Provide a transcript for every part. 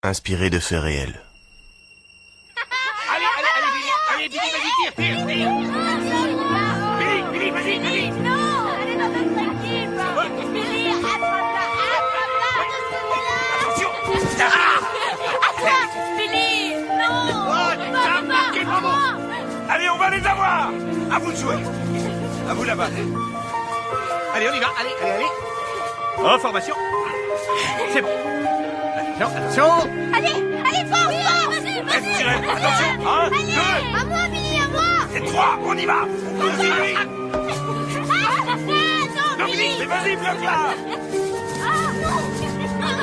Inspiré de faits réels. Allez, Billy, vas-y, tire. Billy, vas-y, Billy. Non, elle est dans notre équipe. Billy, attrape-la. Attention. Billy, non. T'as marqué, bravo. Allez, on va les avoir. À vous de jouer. À vous là-bas. Allez, on y va. Allez. En formation. C'est bon. Attention. Allez, fort. Laisse tirer. Attention. 1, 2. À moi, Billy, à moi. Et 3, on y va. Vas-y, Billy. Non, Billy, mais vas-y, bloque-la.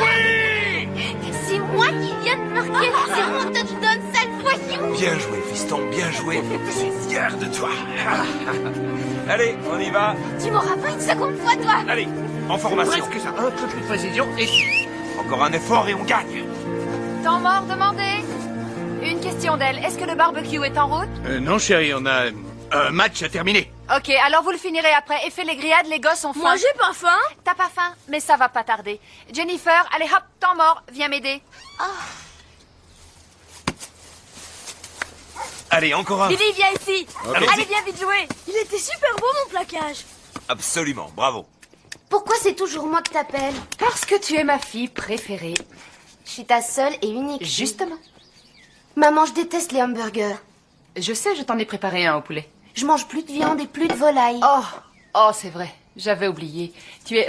Oui. C'est moi qui viens de marquer. C'est moi qui te donne, sale voyou. Bien joué, fiston, bien joué. Je suis fier de toi. Allez, on y va. Tu m'auras pas une seconde fois, toi. Allez, en formation. Presque ça. Un peu plus de précision et... Encore un effort et on gagne. Temps mort demandé. Une question d'elle. Est-ce que le barbecue est en route? non, chérie, on a un match à terminer. Ok, alors vous le finirez après. Et fais les grillades, les gosses ont faim. Moi, j'ai pas faim. T'as pas faim? Mais ça va pas tarder. Jennifer, allez hop, temps mort, viens m'aider. Allez, encore un. Billy, viens ici. Allez-y. Allez, viens vite jouer. Il était super beau, mon plaquage. Absolument, bravo. Pourquoi c'est toujours moi que t'appelles? Parce que tu es ma fille préférée. Je suis ta seule et unique. Justement. Maman, je déteste les hamburgers. Je sais, je t'en ai préparé un au poulet. Je mange plus de viande et plus de volaille. Oh, c'est vrai. J'avais oublié. Tu es,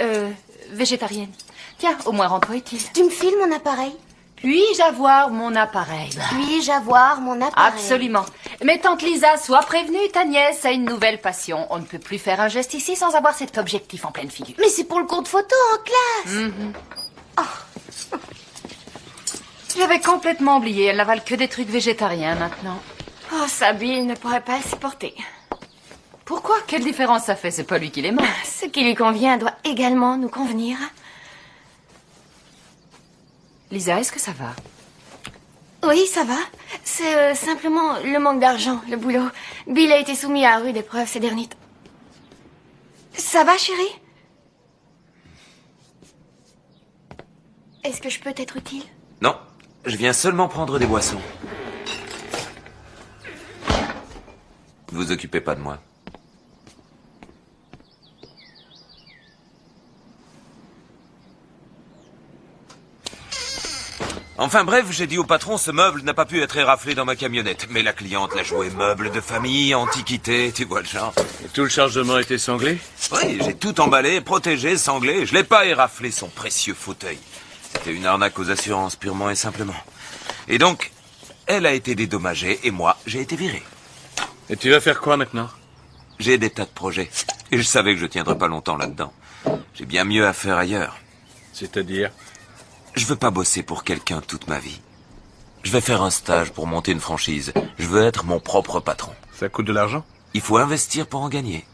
végétarienne. Tiens, au moins rends-toi utile. Tu me files mon appareil? Puis-je avoir mon appareil? Puis-je avoir mon appareil? Absolument. Mais tante Lisa, sois prévenue, ta nièce a une nouvelle passion. On ne peut plus faire un geste ici sans avoir cet objectif en pleine figure. Mais c'est pour le cours de photo en classe. J'avais complètement oublié. Elle n'avale que des trucs végétariens maintenant. Oh, Sabine ne pourrait pas le supporter. Pourquoi? Quelle différence ça fait? C'est pas lui qui les mange. Ce qui lui convient doit également nous convenir. Lisa, est-ce que ça va? Oui, ça va. C'est simplement le manque d'argent, le boulot. Bill a été soumis à rude épreuve ces derniers temps. Ça va, chérie? Est-ce que je peux t'être utile? Non, je viens seulement prendre des boissons. Vous occupez pas de moi. Enfin bref, j'ai dit au patron, ce meuble n'a pas pu être éraflé dans ma camionnette. Mais la cliente l'a joué meuble de famille, antiquité, tu vois le genre. Et tout le chargement était sanglé? Oui, j'ai tout emballé, protégé, sanglé. Je l'ai pas éraflé, son précieux fauteuil. C'était une arnaque aux assurances, purement et simplement. Et donc, elle a été dédommagée et moi, j'ai été viré. Et tu vas faire quoi maintenant? J'ai des tas de projets. Et je savais que je tiendrais pas longtemps là-dedans. J'ai bien mieux à faire ailleurs. C'est-à-dire? Je veux pas bosser pour quelqu'un toute ma vie. Je vais faire un stage pour monter une franchise. Je veux être mon propre patron. Ça coûte de l'argent? Il faut investir pour en gagner.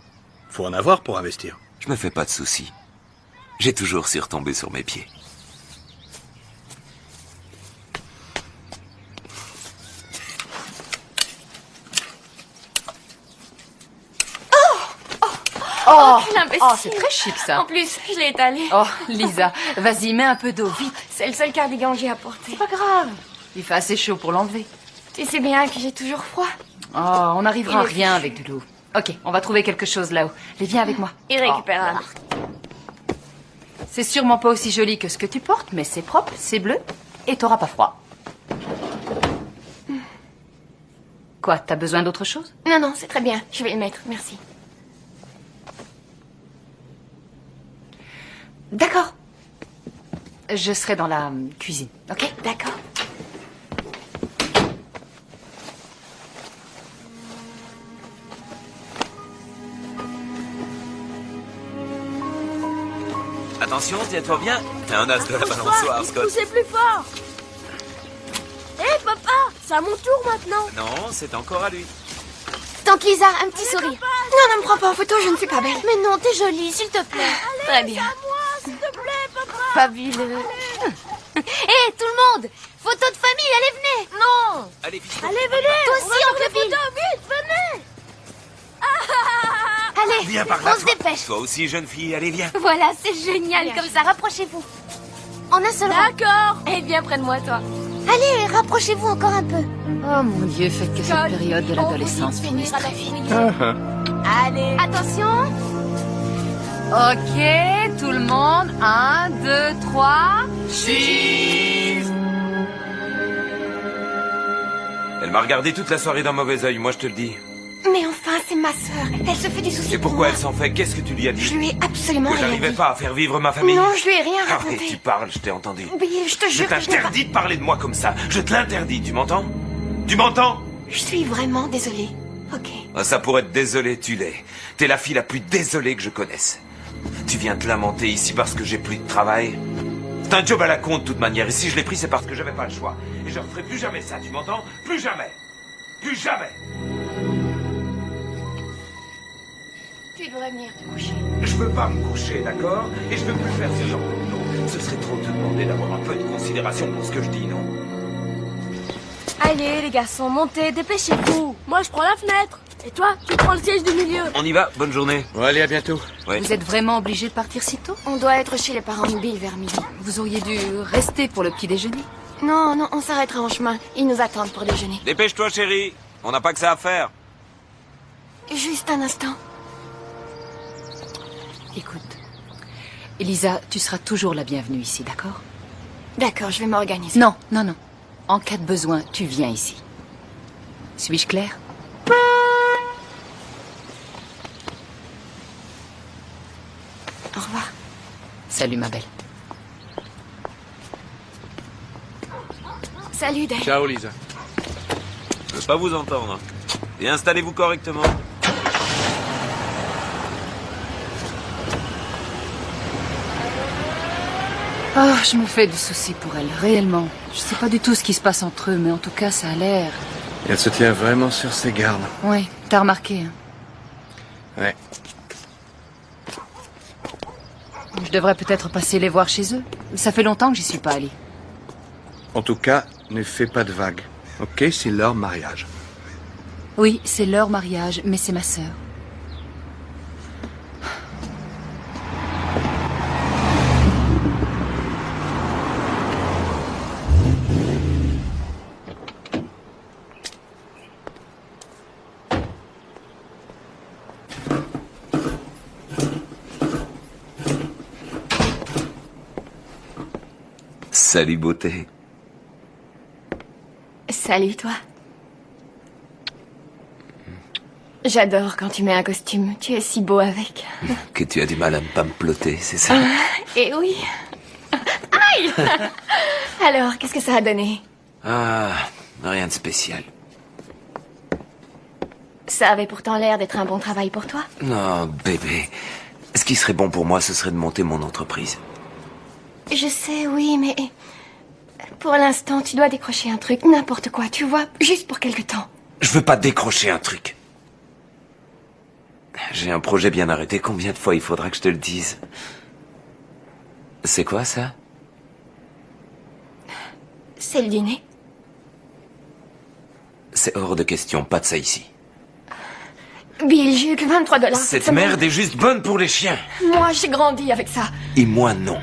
Faut en avoir pour investir. Je me fais pas de soucis. J'ai toujours su retomber sur mes pieds. L'imbécile. Oh, c'est très chic ça. En plus, je l'ai étalé. Oh, Lisa, vas-y, mets un peu d'eau, vite. C'est le seul cardigan que j'ai apporté. Pas grave. Il fait assez chaud pour l'enlever. Tu sais bien que j'ai toujours froid. Oh, on n'arrivera à Il est rien fichu. avec de l'eau. Ok, on va trouver quelque chose là-haut. Allez, viens avec moi. Irrécupérable. Oh, c'est sûrement pas aussi joli que ce que tu portes, mais c'est propre, c'est bleu, et t'auras pas froid. Quoi, t'as besoin d'autre chose? Non, non, c'est très bien. Je vais le mettre, merci. D'accord. Je serai dans la cuisine, ok? D'accord. Attention, tiens-toi bien. T'es un as de la balançoire, Scott. Poussez plus fort. Hé, papa, c'est à mon tour maintenant. Non, c'est encore à lui. Tante Lisa, un petit sourire. Non, ne me prends pas en photo, je ne suis pas belle. Mais non, t'es jolie, s'il te plaît. Très bien. S'il te plaît, papa. Fabuleux. Hé, tout le monde. Photo de famille, allez, venez. Non. Allez, fiston. Allez, venez. Toi aussi, oncle Bill. Vite, venez. Allez, Viens par là, on se toi. dépêche. Toi aussi, jeune fille, allez, viens. Voilà, c'est génial. Comme ça, rapprochez-vous. En un seul rang. D'accord. Eh bien, près de moi, toi. Allez, rapprochez-vous encore un peu. Oh mon Dieu, faites que cette période de l'adolescence finisse très vite. Allez. Attention. Ok, tout le monde. 1, 2, 3. Cheese. Elle m'a regardé toute la soirée d'un mauvais œil, moi je te le dis. Mais enfin, c'est ma sœur. Elle se fait du souci Et pour pourquoi moi. elle s'en fait? Qu'est-ce que tu lui as dit? Je lui ai absolument Que rien j'arrivais dit. pas à faire vivre ma famille? Non, je lui ai rien Arrête, raconté. tu parles, je t'ai entendu. Bill, je te Je jure que je n'ai pas... t'interdis de parler de moi comme ça. Je te l'interdis, tu m'entends? Tu m'entends? Je suis vraiment désolée. Ok. Ah, ça pour être désolé, tu l'es. T'es la fille la plus désolée que je connaisse. Tu viens te lamenter ici parce que j'ai plus de travail? C'est un job à la con de toute manière. Et si je l'ai pris, c'est parce que j'avais pas le choix. Et je referai plus jamais ça, tu m'entends? Plus jamais. Plus jamais. Tu devrais venir te coucher. Je veux pas me coucher, d'accord? Et je veux plus faire ce genre de boulot. Ce serait trop te demander d'avoir un peu de considération pour ce que je dis, non? Allez, les garçons, montez, dépêchez-vous. Moi, je prends la fenêtre. Et toi, tu prends le siège du milieu. On y va, bonne journée. Bon, allez, à bientôt. Ouais. Vous êtes vraiment obligé de partir si tôt? On doit être chez les parents de Bill vers midi. Vous auriez dû rester pour le petit déjeuner. Non, non, on s'arrêtera en chemin. Ils nous attendent pour déjeuner. Dépêche-toi, chérie. On n'a pas que ça à faire. Juste un instant. Écoute, Elisa, tu seras toujours la bienvenue ici, d'accord? D'accord, je vais m'organiser. Non, non, non. En cas de besoin, tu viens ici. Suis-je claire? Au revoir. Salut, ma belle. Salut, Dave. Ciao, Lisa. Je veux pas vous entendre. Et installez-vous correctement. Oh, je me fais du souci pour elle, réellement. Je sais pas du tout ce qui se passe entre eux, mais en tout cas, ça a l'air... Elle se tient vraiment sur ses gardes. Ouais, t'as remarqué, hein. Ouais. Je devrais peut-être passer les voir chez eux. Ça fait longtemps que j'y suis pas allée. En tout cas, ne fais pas de vagues. Ok, c'est leur mariage. Oui, c'est leur mariage, mais c'est ma sœur. Salut, beauté. Salut, toi. J'adore quand tu mets un costume. Tu es si beau avec. Que tu as du mal à ne pas me ploter, c'est ça? Et oui. Aïe! Alors, qu'est-ce que ça a donné? Ah, rien de spécial. Ça avait pourtant l'air d'être un bon travail pour toi. Non, bébé. Ce qui serait bon pour moi, ce serait de monter mon entreprise. Je sais, oui, mais... Pour l'instant, tu dois décrocher un truc, n'importe quoi, tu vois, juste pour quelque temps. Je veux pas décrocher un truc. J'ai un projet bien arrêté. Combien de fois il faudra que je te le dise? C'est quoi, ça? C'est le dîner. C'est hors de question. Pas de ça ici. Bill, j'ai eu que $23. Cette merde est juste bonne pour les chiens. Moi, j'ai grandi avec ça. Et moi, non.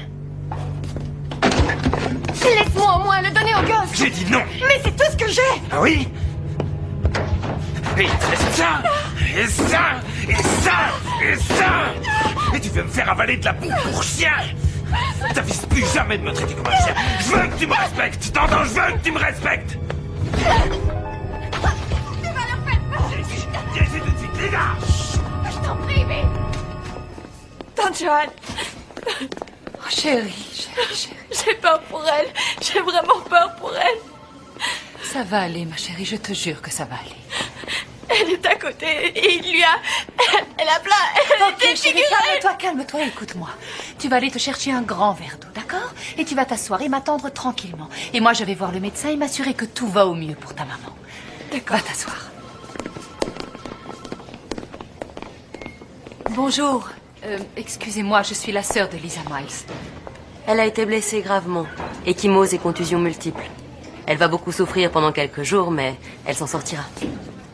Laisse-moi au moins le donner aux gosses. J'ai dit non. Mais c'est tout ce que j'ai. Ah oui? Et il te reste ça, et ça, et ça, et ça. Et tu veux me faire avaler de la boue pour chien? T'avises plus jamais de me traiter comme un chien. Je veux que tu me respectes. T'entends? Je veux que tu me respectes. Tu vas leur faire peur. Viens ici tout de suite, les gars. Je t'en prie, mais... Tante Joanne, Oh, chérie. j'ai peur pour elle. J'ai vraiment peur pour elle. Ça va aller, ma chérie, je te jure que ça va aller. Elle est à côté et il lui a... Elle a plein... Elle Ok, était chérie, figurée. calme-toi, écoute-moi. Tu vas aller te chercher un grand verre d'eau, d'accord? Et tu vas t'asseoir et m'attendre tranquillement. Et moi, je vais voir le médecin et m'assurer que tout va au mieux pour ta maman. D'accord. Va t'asseoir. Bonjour. Excusez-moi, je suis la sœur de Lisa Miles. Elle a été blessée gravement. Échymose et contusions multiples. Elle va beaucoup souffrir pendant quelques jours, mais elle s'en sortira.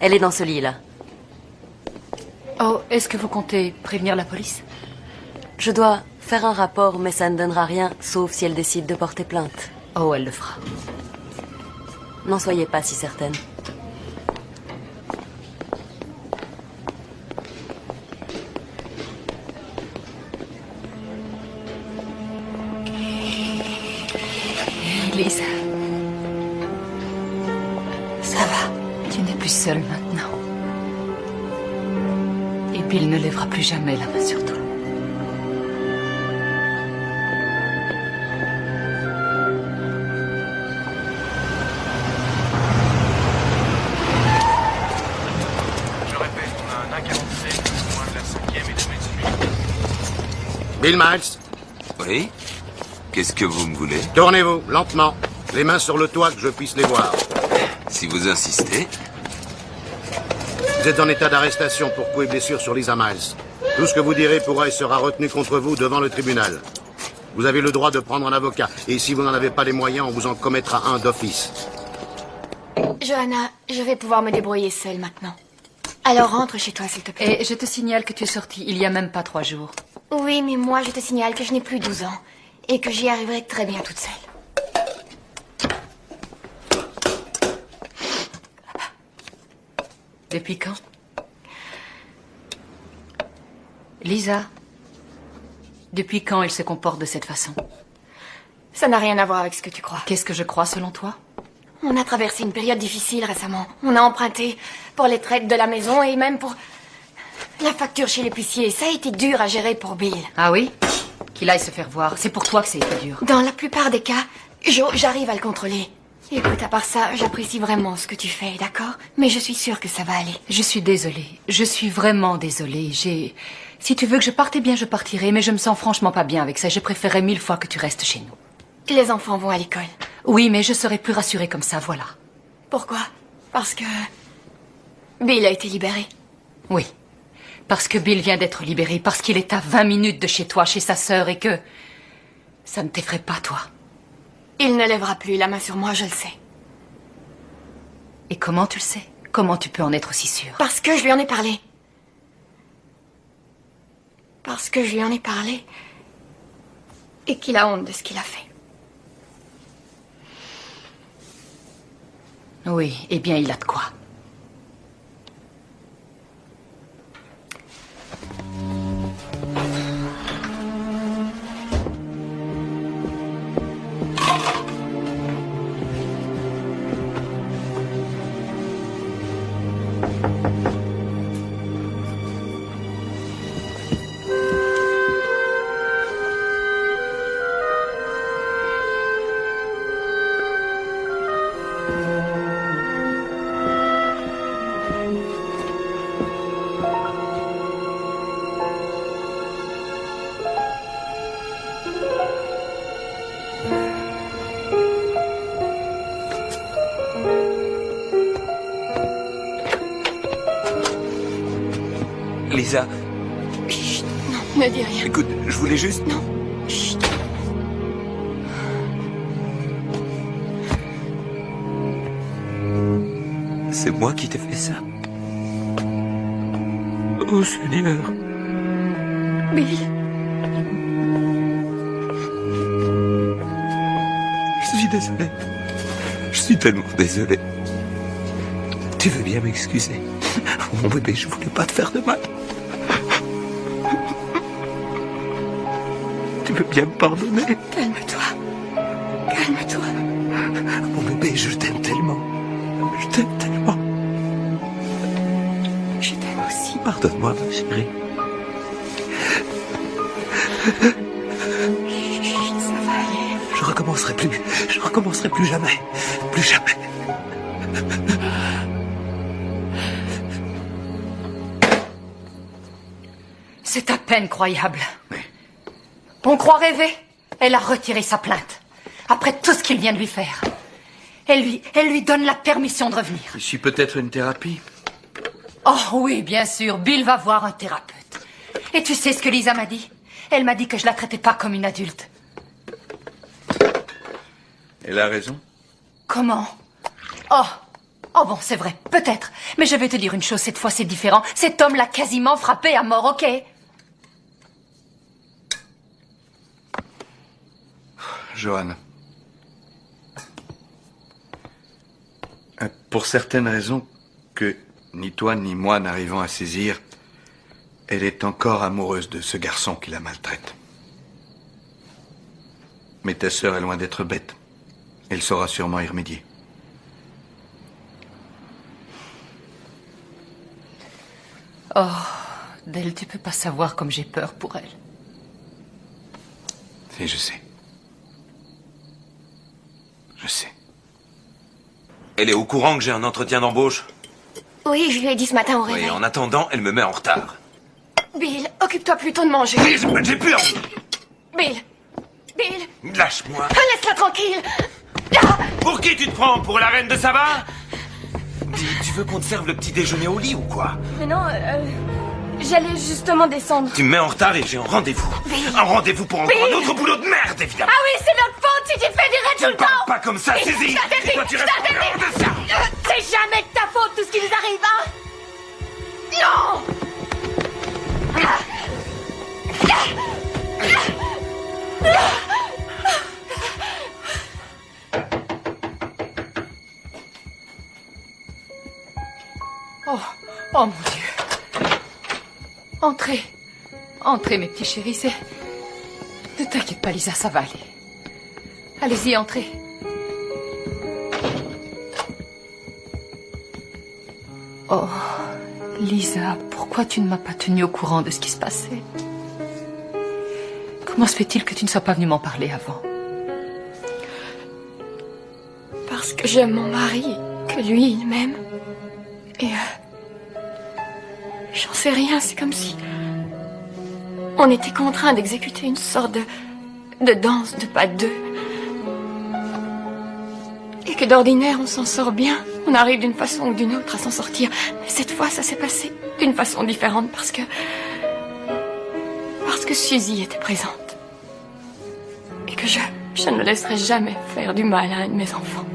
Elle est dans ce lit-là. Oh, est-ce que vous comptez prévenir la police? Je dois faire un rapport, mais ça ne donnera rien, sauf si elle décide de porter plainte. Oh, elle le fera. N'en soyez pas si certaine. Lisa. Ça va. Tu n'es plus seule maintenant. Et Bill ne lèvera plus jamais la main sur toi. Je répète, on a un A47, moins de la 5e et 2 mètres suivis. Bill Miles, Oui? Qu'est-ce que vous me voulez? tournez-vous, lentement. Les mains sur le toit, que je puisse les voir. Si vous insistez. Vous êtes en état d'arrestation pour coups et blessures sur Lisa Miles. Tout ce que vous direz pourra et sera retenu contre vous devant le tribunal. Vous avez le droit de prendre un avocat. Et si vous n'en avez pas les moyens, on vous en commettra un d'office. Johanna, je vais pouvoir me débrouiller seule maintenant. Alors rentre chez toi, s'il te plaît. Et je te signale que tu es sortie il y a même pas 3 jours. Oui, mais moi, je te signale que je n'ai plus 12 ans. Et que j'y arriverai très bien toute seule. Depuis quand? Lisa, depuis quand il se comporte de cette façon? Ça n'a rien à voir avec ce que tu crois. Qu'est-ce que je crois selon toi? On a traversé une période difficile récemment. On a emprunté pour les traites de la maison et même pour la facture chez l'épicier. Ça a été dur à gérer pour Bill. Ah oui? Qu'il aille se faire voir. C'est pour toi que c'est été dur. Dans la plupart des cas, j'arrive à le contrôler. Écoute, à part ça, j'apprécie vraiment ce que tu fais, d'accord? Mais je suis sûre que ça va aller. Je suis désolée. Je suis vraiment désolée. Si tu veux que je parte, eh bien je partirai. Mais je me sens franchement pas bien avec ça. Je préférerais 1000 fois que tu restes chez nous. Les enfants vont à l'école. Oui, mais je serais plus rassurée comme ça, voilà. Pourquoi? Parce que Bill a été libéré. Oui. Parce que Bill vient d'être libéré. Parce qu'il est à 20 minutes de chez toi, chez sa sœur, et que ça ne t'effraie pas, toi. Il ne lèvera plus la main sur moi, je le sais. Et comment tu le sais? Comment tu peux en être aussi sûre? Parce que je lui en ai parlé. Parce que je lui en ai parlé. Et qu'il a honte de ce qu'il a fait. Oui, eh bien, il a de quoi. Lisa, Chut, non, ne dis rien. écoute, je voulais juste... Non, chut. C'est moi qui t'ai fait ça. Oh Seigneur. Bill, Je suis désolé. Je suis tellement désolé. Tu veux bien m'excuser? Mon bébé, je voulais pas te faire de mal. Tu veux bien me pardonner? calme-toi. Calme-toi. Mon bébé, je t'aime tellement. Je t'aime tellement. Je t'aime aussi. Pardonne-moi, ma chérie. Chut, ça va aller. Je recommencerai plus. Je recommencerai plus jamais. Plus jamais. C'est à peine croyable. On croit rêver. Elle a retiré sa plainte. Après tout ce qu'il vient de lui faire. Elle lui donne la permission de revenir. Ici peut-être une thérapie. Oh oui, bien sûr. Bill va voir un thérapeute. Et tu sais ce que Lisa m'a dit? Elle m'a dit que je la traitais pas comme une adulte. Elle a raison. Comment? Oh bon, c'est vrai, peut-être. Mais je vais te dire une chose, cette fois c'est différent. Cet homme l'a quasiment frappé à mort, ok? Johan. Pour certaines raisons que ni toi ni moi n'arrivons à saisir, elle est encore amoureuse de ce garçon qui la maltraite. Mais ta sœur est loin d'être bête. Elle saura sûrement y remédier. Oh, Del, tu peux pas savoir comme j'ai peur pour elle. Si, je sais. Je sais. Elle est au courant que j'ai un entretien d'embauche? Oui, je lui ai dit ce matin au réveil. Oui, en attendant, elle me met en retard. Bill, occupe-toi plutôt de manger. J'ai plus envie. Bill. Bill. Lâche-moi. Laisse-la tranquille. Pour qui tu te prends? Pour la reine de Saba? Dis, tu veux qu'on te serve le petit déjeuner au lit ou quoi? Mais non, j'allais justement descendre. Tu me mets en retard et j'ai un rendez-vous. Un rendez-vous pour encore un autre boulot de merde, évidemment. Ah oui, c'est notre faute si tu fais des raids tout le temps. Pas comme ça, saisis. Toi, tu restes hors de ça. C'est jamais de ta faute tout ce qui nous arrive, hein? Non! Oh mon Dieu. Entrez. Entrez, mes petits chéris, c'est... Ne t'inquiète pas, Lisa, ça va aller. Allez-y, entrez. Oh, Lisa, pourquoi tu ne m'as pas tenue au courant de ce qui se passait? Comment se fait-il que tu ne sois pas venue m'en parler avant? Parce que j'aime mon mari, que lui, il m'aime. Et j'en sais rien, c'est comme si on était contraints d'exécuter une sorte de danse de pas deux. Et que d'ordinaire, on s'en sort bien. On arrive d'une façon ou d'une autre à s'en sortir. Mais cette fois, ça s'est passé d'une façon différente parce que Suzy était présente. Et que je ne laisserai jamais faire du mal à un de mes enfants.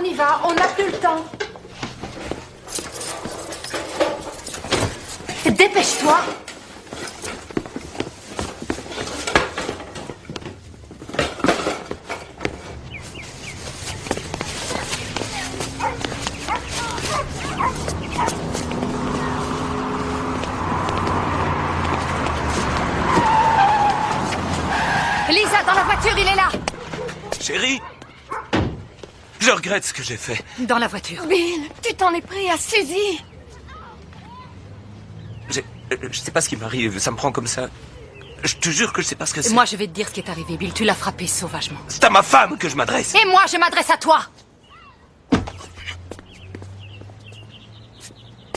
On y va, on n'a plus le temps. Dépêche-toi. Lisa, dans la voiture, il est là. Chérie, je regrette ce que j'ai fait. Dans la voiture. Bill, tu t'en es pris à Suzy. Je sais pas ce qui m'arrive, ça me prend comme ça. Je te jure que je sais pas ce que c'est. Moi, je vais te dire ce qui est arrivé, Bill. Tu l'as frappé sauvagement. C'est à ma femme que je m'adresse. Et moi, je m'adresse à toi.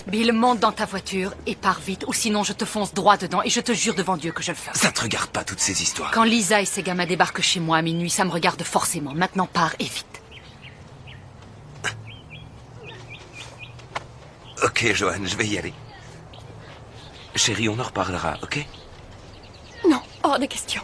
Bill, monte dans ta voiture et pars vite, ou sinon je te fonce droit dedans et je te jure devant Dieu que je le ferai. Ça te regarde pas, toutes ces histoires. Quand Lisa et ses gamins débarquent chez moi à minuit, ça me regarde forcément. Maintenant, pars et vite. Ok, Joanne, je vais y aller. Chérie, on en reparlera, ok? Non, hors de question.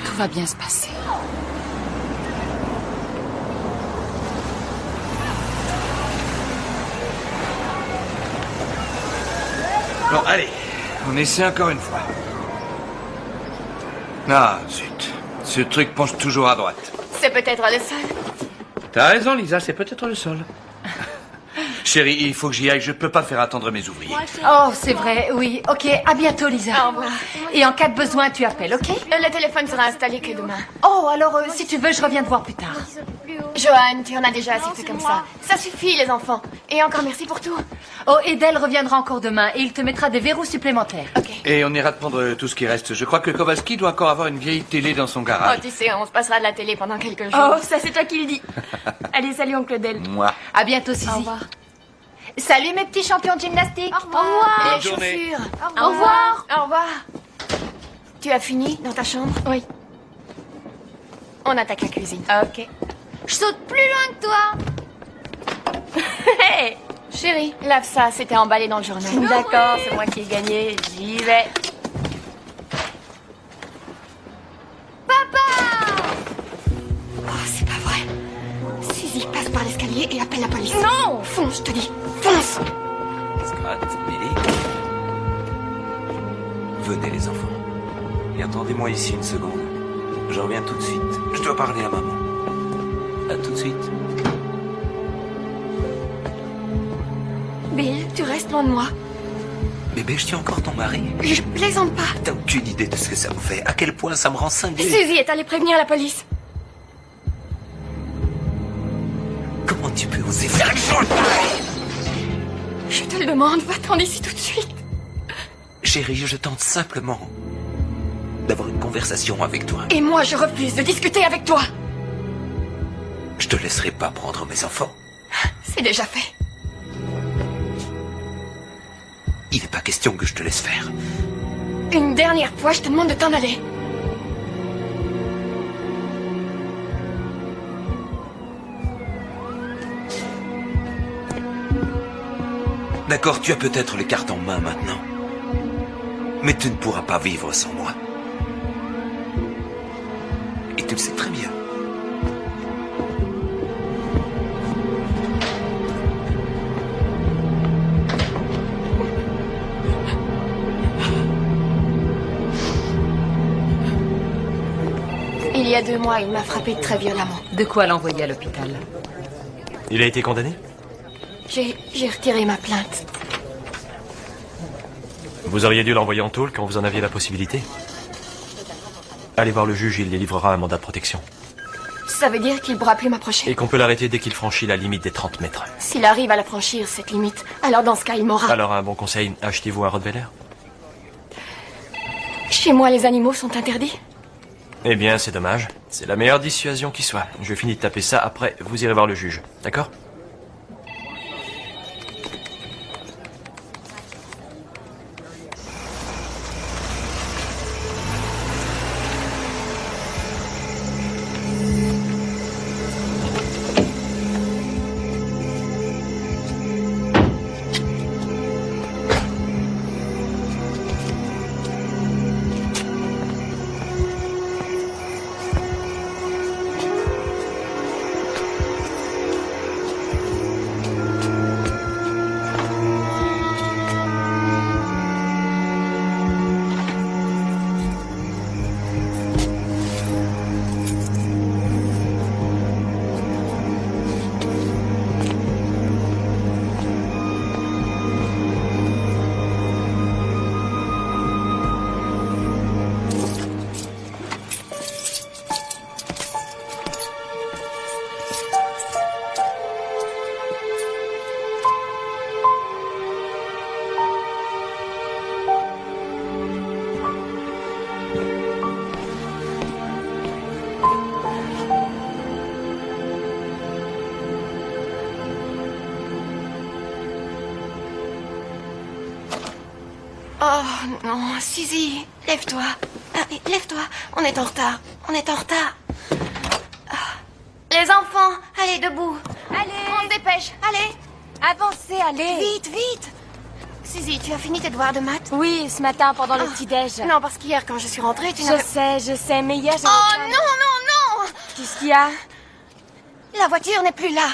Tout va bien se passer. Bon, allez, on essaie encore une fois. Ah, zut. Ce truc penche toujours à droite. C'est peut-être le sol. T'as raison, Lisa, c'est peut-être le sol. Chérie, il faut que j'y aille. Je peux pas faire attendre mes ouvriers. Oh, c'est vrai, oui. Ok, à bientôt, Lisa. Au revoir. Et en cas de besoin, tu appelles, ok? Le téléphone sera installé que demain. Oh, alors, si tu veux, je reviens te voir plus tard. Johan, tu en as déjà assez fait comme ça. Ça suffit, les enfants. Et encore merci pour tout. Oh, Edel reviendra encore demain et il te mettra des verrous supplémentaires. Ok. Et on ira te prendre tout ce qui reste. Je crois que Kowalski doit encore avoir une vieille télé dans son Oh, garage. tu sais, on se passera de la télé pendant quelques jours. Oh, ça c'est toi qui le dis. Allez, salut oncle Del. Moi. À bientôt, Suzy. Au revoir. Salut, mes petits champions de gymnastique. Au revoir. Les Bonne journée. chaussures. Au revoir. Au revoir. Tu as fini dans ta chambre? Oui. On attaque la cuisine. Ok. Je saute plus loin que toi. Hey, chérie, lave ça, c'était emballé dans le journal. D'accord, c'est moi qui ai gagné. J'y vais. Oh, c'est pas vrai. Suzy, passe par l'escalier et appelle la police. Non! Fonce, je te dis. Fonce! Scott, Billy. Venez les enfants. Et attendez-moi ici une seconde. Je reviens tout de suite. Je dois parler à maman. À tout de suite. Bill, tu restes loin de moi. Bébé, je tiens encore ton mari. Je plaisante pas. T'as aucune idée de ce que ça me fait. À quel point ça me rend cinglé. Suzy est allée prévenir la police. Comment tu peux oser faire une chose pareille? Je te le demande, va-t'en d'ici tout de suite. Chérie, je tente simplement d'avoir une conversation avec toi. Et moi, je refuse de discuter avec toi. Je te laisserai pas prendre mes enfants. C'est déjà fait. Il n'est pas question que je te laisse faire. Une dernière fois, je te demande de t'en aller. D'accord, tu as peut-être les cartes en main maintenant. Mais tu ne pourras pas vivre sans moi. Et tu le sais très bien. Il y a 2 mois, il m'a frappé très violemment. De quoi l'envoyer à l'hôpital? Il a été condamné? J'ai retiré ma plainte. Vous auriez dû l'envoyer en tôle quand vous en aviez la possibilité. Allez voir le juge, il les livrera un mandat de protection. Ça veut dire qu'il ne pourra plus m'approcher. Et qu'on peut l'arrêter dès qu'il franchit la limite des 30 mètres. S'il arrive à la franchir, cette limite, alors dans ce cas, il m'aura. Alors un bon conseil, achetez-vous un Rottweiler. Chez moi, les animaux sont interdits. Eh bien, c'est dommage. C'est la meilleure dissuasion qui soit. Je finis de taper ça, après, vous irez voir le juge. D'accord? Oh non, Suzy, lève-toi. Lève-toi, on est en retard. On est en retard. Les enfants, allez, debout. Allez. On se dépêche, allez. Avancez, allez. Vite, vite. Suzy, tu as fini tes devoirs de maths? Oui, ce matin pendant le petit-déj. Non, parce qu'hier, quand je suis rentrée, tu Je n'avais... sais, mais hier j'ai... Oh non, non, non. Qu'est-ce qu'il y a? La voiture n'est plus là.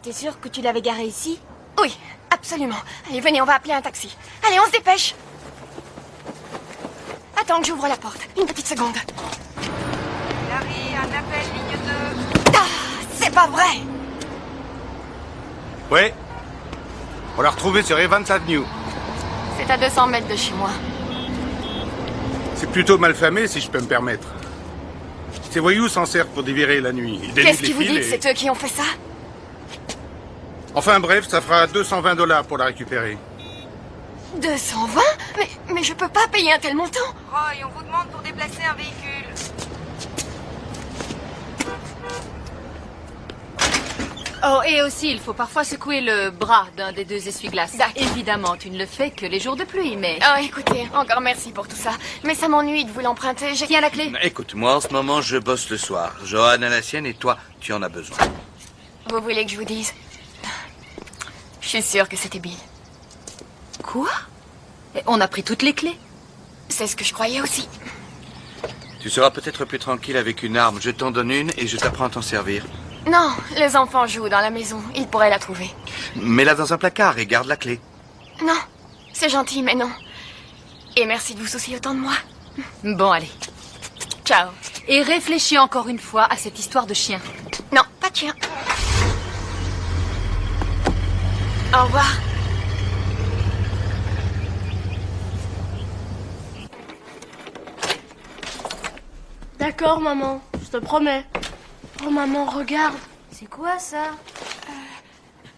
T'es sûre que tu l'avais garée ici? Oui, absolument. Allez, venez, on va appeler un taxi. Allez, on se dépêche. Attends que j'ouvre la porte. Une petite seconde. Larry, un appel, ligne 2. Ah, c'est pas vrai. Ouais. On l'a retrouvé sur Evans Avenue. C'est à 200 mètres de chez moi. C'est plutôt mal famé, si je peux me permettre. Ces voyous s'en servent pour dévirer la nuit. Ils dénudent Qu'est-ce qui vous les dit que fils et... c'est eux qui ont fait ça? Enfin bref, ça fera $220 pour la récupérer. 220? Mais je peux pas payer un tel montant. Roy, on vous demande pour déplacer un véhicule. Oh, et aussi, il faut parfois secouer le bras d'un des deux essuie-glaces. Évidemment, tu ne le fais que les jours de pluie, mais... Oh, écoutez, encore merci pour tout ça. Mais ça m'ennuie de vous l'emprunter. J'ai... Tiens la clé. Écoute, moi en ce moment je bosse le soir. Johan a la sienne et toi, tu en as besoin. Vous voulez que je vous dise? Je suis sûre que c'était Bill. Quoi? Et on a pris toutes les clés. C'est ce que je croyais aussi. Tu seras peut-être plus tranquille avec une arme. Je t'en donne une et je t'apprends à t'en servir. Non, les enfants jouent dans la maison. Ils pourraient la trouver. Mets-la dans un placard et garde la clé. Non, c'est gentil, mais non. Et merci de vous soucier autant de moi. Bon, allez. Ciao. Et réfléchis encore une fois à cette histoire de chien. Non, pas de chien. Au revoir. D'accord, maman. Je te promets. Oh, maman, regarde. C'est quoi, ça?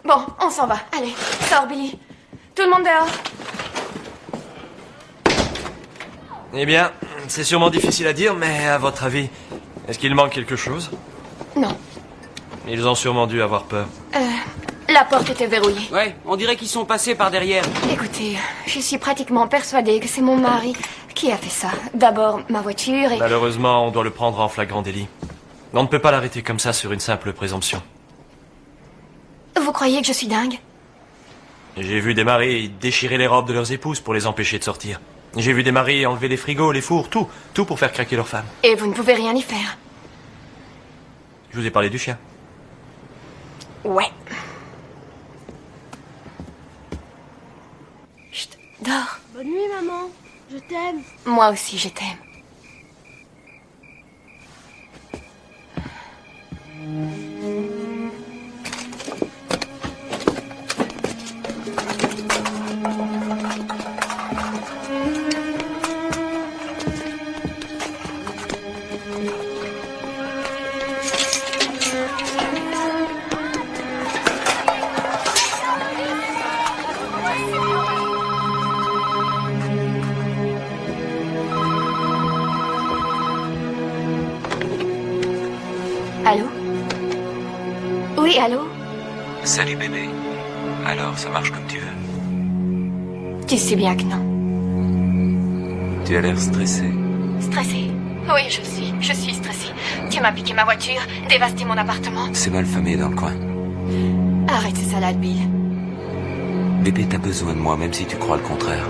Bon, on s'en va. Allez, sors, Billy. Tout le monde dehors. Eh bien, c'est sûrement difficile à dire, mais à votre avis, est-ce qu'il manque quelque chose? Non. Ils ont sûrement dû avoir peur. La porte était verrouillée. Ouais, on dirait qu'ils sont passés par derrière. Écoutez, je suis pratiquement persuadée que c'est mon mari qui a fait ça. D'abord, ma voiture et... Malheureusement, on doit le prendre en flagrant délit. On ne peut pas l'arrêter comme ça sur une simple présomption. Vous croyez que je suis dingue? J'ai vu des maris déchirer les robes de leurs épouses pour les empêcher de sortir. J'ai vu des maris enlever les frigos, les fours, tout pour faire craquer leurs femmes. Et vous ne pouvez rien y faire? Je vous ai parlé du chien. Ouais. Chut, dors. Bonne nuit, maman. Je t'aime. Moi aussi, je t'aime. Allô? Oui, allô? Salut bébé. Alors, ça marche comme tu veux? Tu sais bien que non. Tu as l'air stressé. Stressée? Oui, je suis stressée. Tu m'as piqué ma voiture, dévasté mon appartement. C'est mal famé dans le coin. Arrête ces salades, Bill. Bébé, t'as besoin de moi, même si tu crois le contraire.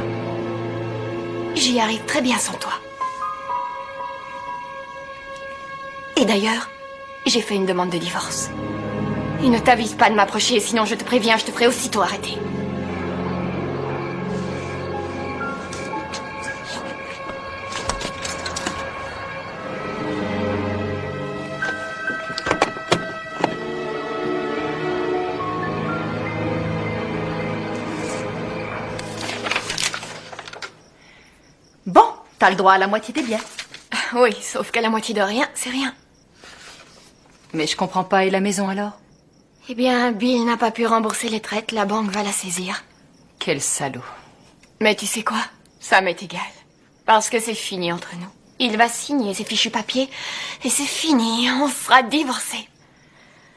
J'y arrive très bien sans toi. Et d'ailleurs, j'ai fait une demande de divorce. Il ne t'avise pas de m'approcher, sinon je te préviens, je te ferai aussitôt arrêter. Bon, t'as le droit à la moitié des biens. Oui, sauf qu'à la moitié de rien, c'est rien. Mais je comprends pas, et la maison alors? Eh bien, Bill n'a pas pu rembourser les traites, la banque va la saisir. Quel salaud. Mais tu sais quoi? Ça m'est égal. Parce que c'est fini entre nous. Il va signer ses fichus papiers, et c'est fini, on sera divorcés.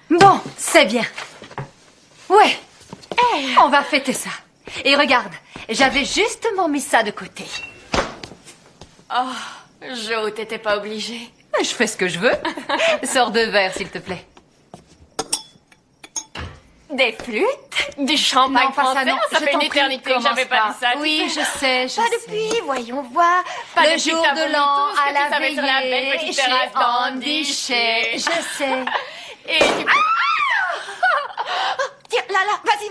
Bon, c'est bien. Ouais, on va fêter ça. Et regarde, j'avais justement mis ça de côté. Oh, Jo, t'étais pas obligée. Je fais ce que je veux. Sors 2 verres, s'il te plaît. Des flûtes? Du champagne français? Ça fait une éternité que j'avais pas vu ça. Oui, je sais, Pas depuis, voyons voir. Pas le depuis jour que t'as de vomi l'an, tout ce que à tu la savais sur la belle veillée, petite chez terrasse Andy d'Andy. Je sais. Et tu... Tiens, là, vas-y.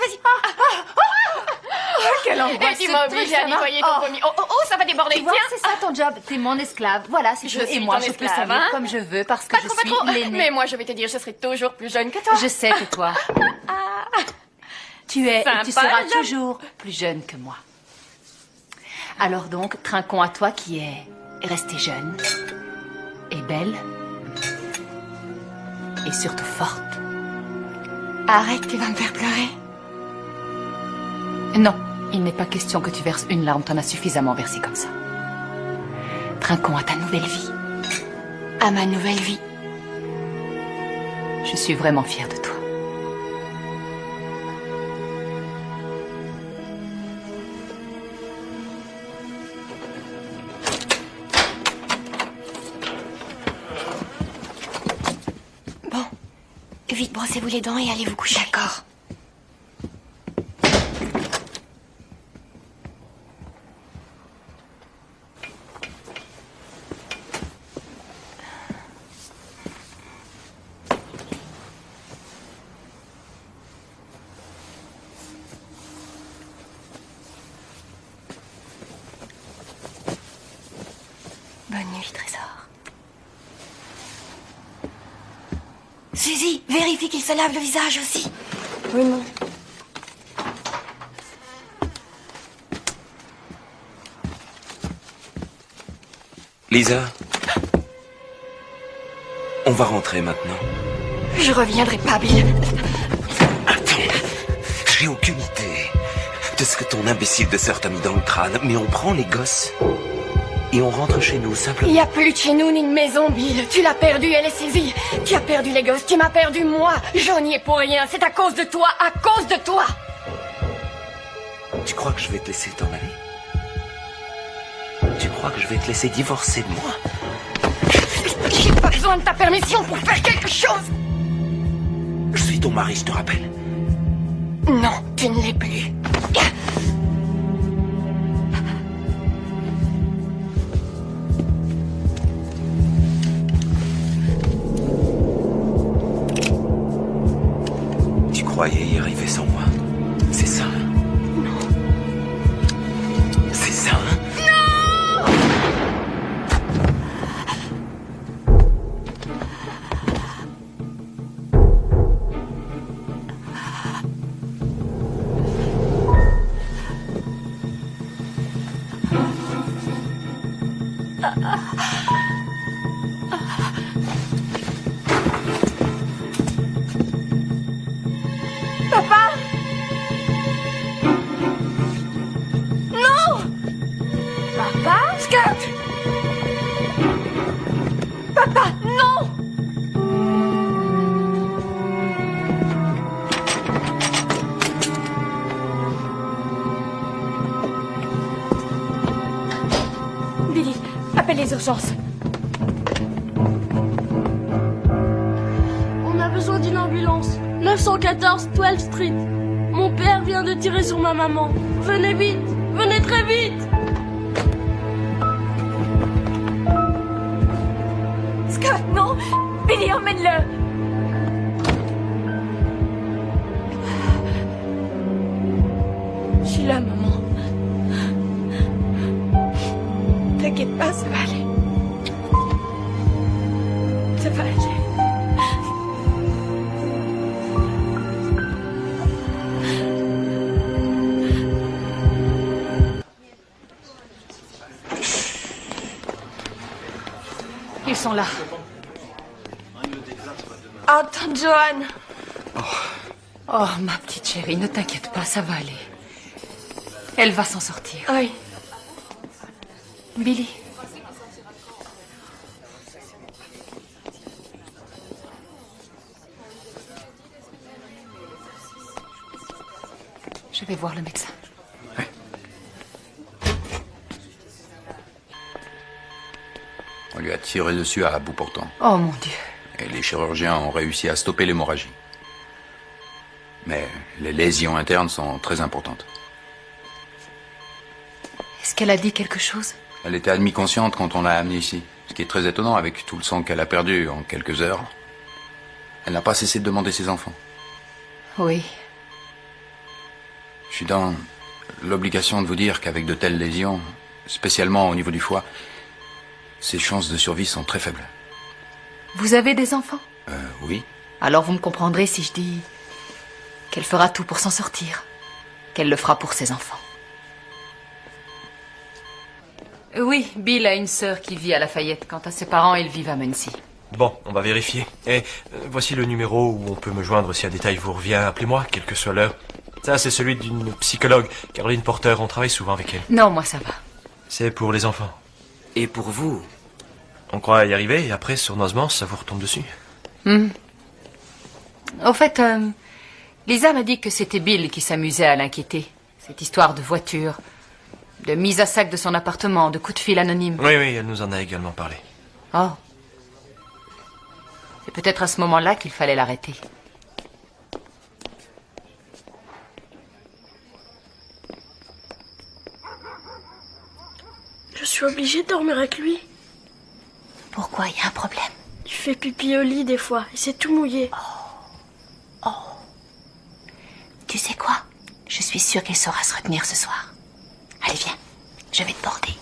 Quelle angoisse. Et tu m'as obligée à nettoyer ton vomi. Oh, ça va déborder. Tu vois, Tiens. c'est ça ton job. T'es mon esclave. Voilà, c'est Je tout. suis Et moi, ton je peux esclave, servir hein. comme je veux parce que Pas je trop, suis pas trop. l'aînée. Mais moi, je vais te dire, je serai toujours plus jeune que toi. Je sais que toi. Tu es Sympa, et tu seras j'aime. toujours plus jeune que moi. Alors donc, trinquons à toi qui es restée jeune et belle et surtout forte. Arrête, tu vas me faire pleurer. Non, il n'est pas question que tu verses une larme, t'en as suffisamment versé comme ça. Trinquons à ta nouvelle vie. À ma nouvelle vie. Je suis vraiment fière de toi. Bon, vite brossez-vous les dents et allez vous coucher. D'accord. Bonne nuit, Trésor. Suzy, vérifie qu'il se lave le visage aussi. Oui, non. Lisa, on va rentrer maintenant. Je reviendrai pas, Bill. J'ai aucune idée de ce que ton imbécile de sœur t'a mis dans le crâne, mais on prend les gosses et on rentre chez nous Il simplement. n'y a plus de chez nous ni de maison, Bill. Tu l'as perdu, elle est saisie. Tu as perdu les gosses, tu m'as perdu moi. Je n'y ai pour rien, c'est à cause de toi, à cause de toi. Tu crois que je vais te laisser t'en aller? Tu crois que je vais te laisser divorcer de moi? J'ai pas besoin de ta permission pour faire quelque chose. Je suis ton mari, je te rappelle. Non, tu ne l'es plus. Tu croyais y arriver sans moi? C'est ça? Non. C'est ça, hein? Papa! Non! Papa? Scott! Papa, non! Billy, appelle les urgences. On a besoin d'une ambulance. 914 12 Street. Mon père vient de tirer sur ma maman. Venez vite, venez très vite. Scott, non! Billy, emmène-le! Je suis là, maman. T'inquiète pas, ça va aller. Ça va aller. Ils sont là. Oh, tante Joanne. Oh, ma petite chérie, ne t'inquiète pas, ça va aller. Elle va s'en sortir. Oui. Billy. Je vais voir le médecin. On lui a tiré dessus à bout portant. Oh mon Dieu. Et les chirurgiens ont réussi à stopper l'hémorragie. Mais les lésions internes sont très importantes. Est-ce qu'elle a dit quelque chose? Elle était admise consciente quand on l'a amenée ici. Ce qui est très étonnant avec tout le sang qu'elle a perdu en quelques heures. Elle n'a pas cessé de demander ses enfants. Oui. Je suis dans l'obligation de vous dire qu'avec de telles lésions, spécialement au niveau du foie, ses chances de survie sont très faibles. Vous avez des enfants? Oui. Alors vous me comprendrez si je dis qu'elle fera tout pour s'en sortir. qu'elle le fera pour ses enfants. Oui, Bill a une sœur qui vit à Lafayette. Quant à ses parents, ils vivent à Muncie. Bon, on va vérifier. Et voici le numéro où on peut me joindre si un détail vous revient. Appelez-moi, quelle que soit l'heure. Ça, c'est celui d'une psychologue, Caroline Porter. On travaille souvent avec elle. Non, moi ça va. C'est pour les enfants. Et pour vous? On croit y arriver et après, sournoisement, ça vous retombe dessus. Au fait, Lisa m'a dit que c'était Bill qui s'amusait à l'inquiéter. Cette histoire de voiture, de mise à sac de son appartement, de coups de fil anonymes. Oui, elle nous en a également parlé. Oh. C'est peut-être à ce moment-là qu'il fallait l'arrêter. Je suis obligée de dormir avec lui. Pourquoi? Il y a un problème? Il fait pipi au lit des fois, et c'est tout mouillé. Oh. Tu sais quoi? Je suis sûre qu'il saura se retenir ce soir. Allez, viens. Je vais te porter.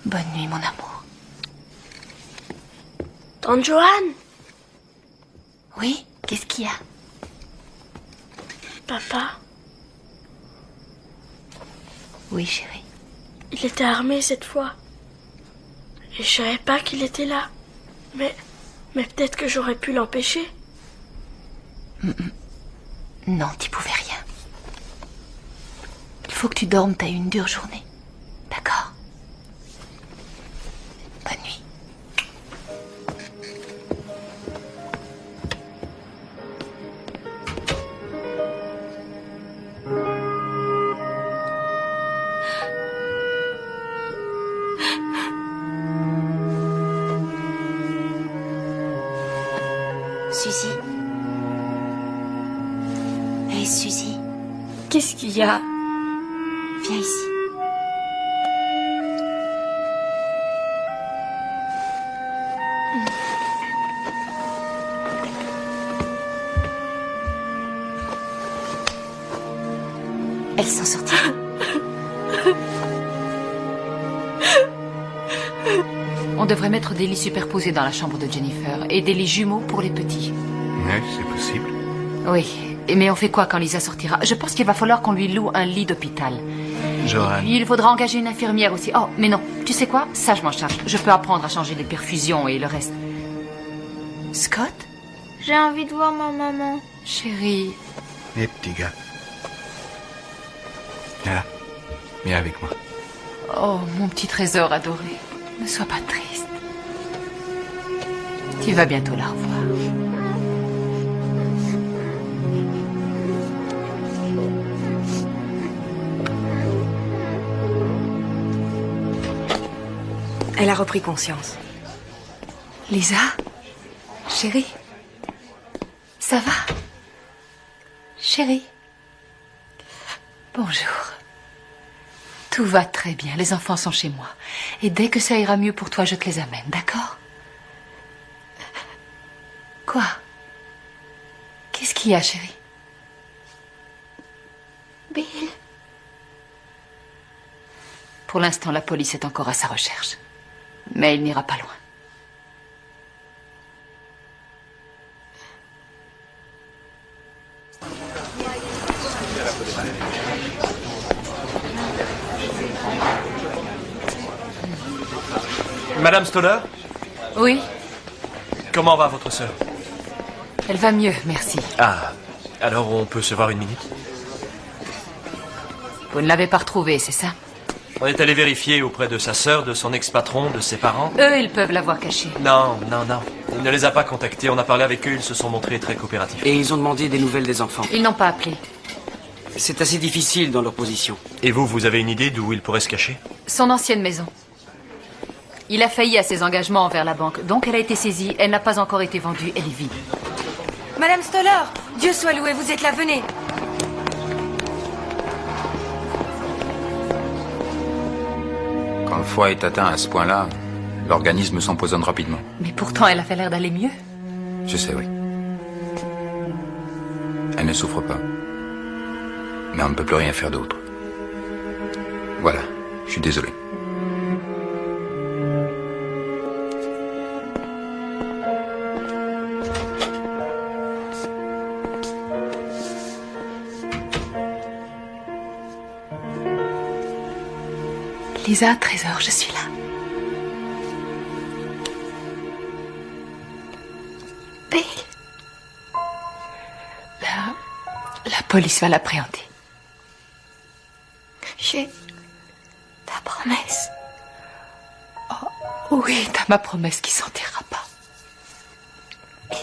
Bonne nuit, mon amour. Tante Joanne? Oui? Qu'est-ce qu'il y a? Papa? Oui, chérie. Il était armé cette fois. Et je savais pas qu'il était là. Mais peut-être que j'aurais pu l'empêcher. Non, t'y pouvais rien. Il faut que tu dormes, t'as eu une dure journée. D'accord? Bonne nuit. Suzy. Hé, Suzy. Qu'est-ce qu'il y a? Viens ici. Elle s'en sortira. On devrait mettre des lits superposés dans la chambre de Jennifer et des lits jumeaux pour les petits. Oui, c'est possible. Oui, mais on fait quoi quand Lisa sortira? Je pense qu'il va falloir qu'on lui loue un lit d'hôpital. Johan. Il faudra engager une infirmière aussi. Oh, mais non, tu sais quoi? Ça, je m'en charge. Je peux apprendre à changer les perfusions et le reste. Scott? J'ai envie de voir ma maman. Chérie. Eh, petit gars. Viens là. Viens avec moi. Oh, mon petit trésor adoré. Ne sois pas triste. Tu vas bientôt la revoir. Elle a repris conscience. Lisa? Chérie? Ça va? Chérie? Bonjour. Tout va très bien. Les enfants sont chez moi. Et dès que ça ira mieux pour toi, je te les amène, d'accord? Quoi? Qu'est-ce qu'il y a, chérie? Bill. Pour l'instant, la police est encore à sa recherche. Mais il n'ira pas loin. Madame Stoller? Oui? Comment va votre sœur? Elle va mieux, merci. Ah, alors on peut se voir une minute? Vous ne l'avez pas retrouvée, c'est ça? On est allé vérifier auprès de sa sœur, de son ex-patron, de ses parents. Eux, ils peuvent l'avoir cachée. Non. Il ne les a pas contactés. On a parlé avec eux, ils se sont montrés très coopératifs. Et ils ont demandé des nouvelles des enfants. Ils n'ont pas appelé. C'est assez difficile dans leur position. Et vous avez une idée d'où il pourrait se cacher? Son ancienne maison. Il a failli à ses engagements envers la banque, donc elle a été saisie. Elle n'a pas encore été vendue, elle est vide. Madame Stoller, Dieu soit loué, vous êtes là, venez. Quand le foie est atteint à ce point-là, l'organisme s'empoisonne rapidement. Mais pourtant, elle a fait l'air d'aller mieux. Je sais, oui. Elle ne souffre pas. Mais on ne peut plus rien faire d'autre. Voilà, je suis désolé. Lisa, 13h, je suis là. Bill. La police va l'appréhender. J'ai ta promesse. Oh, oui, t'as ma promesse qui s'enterrera pas.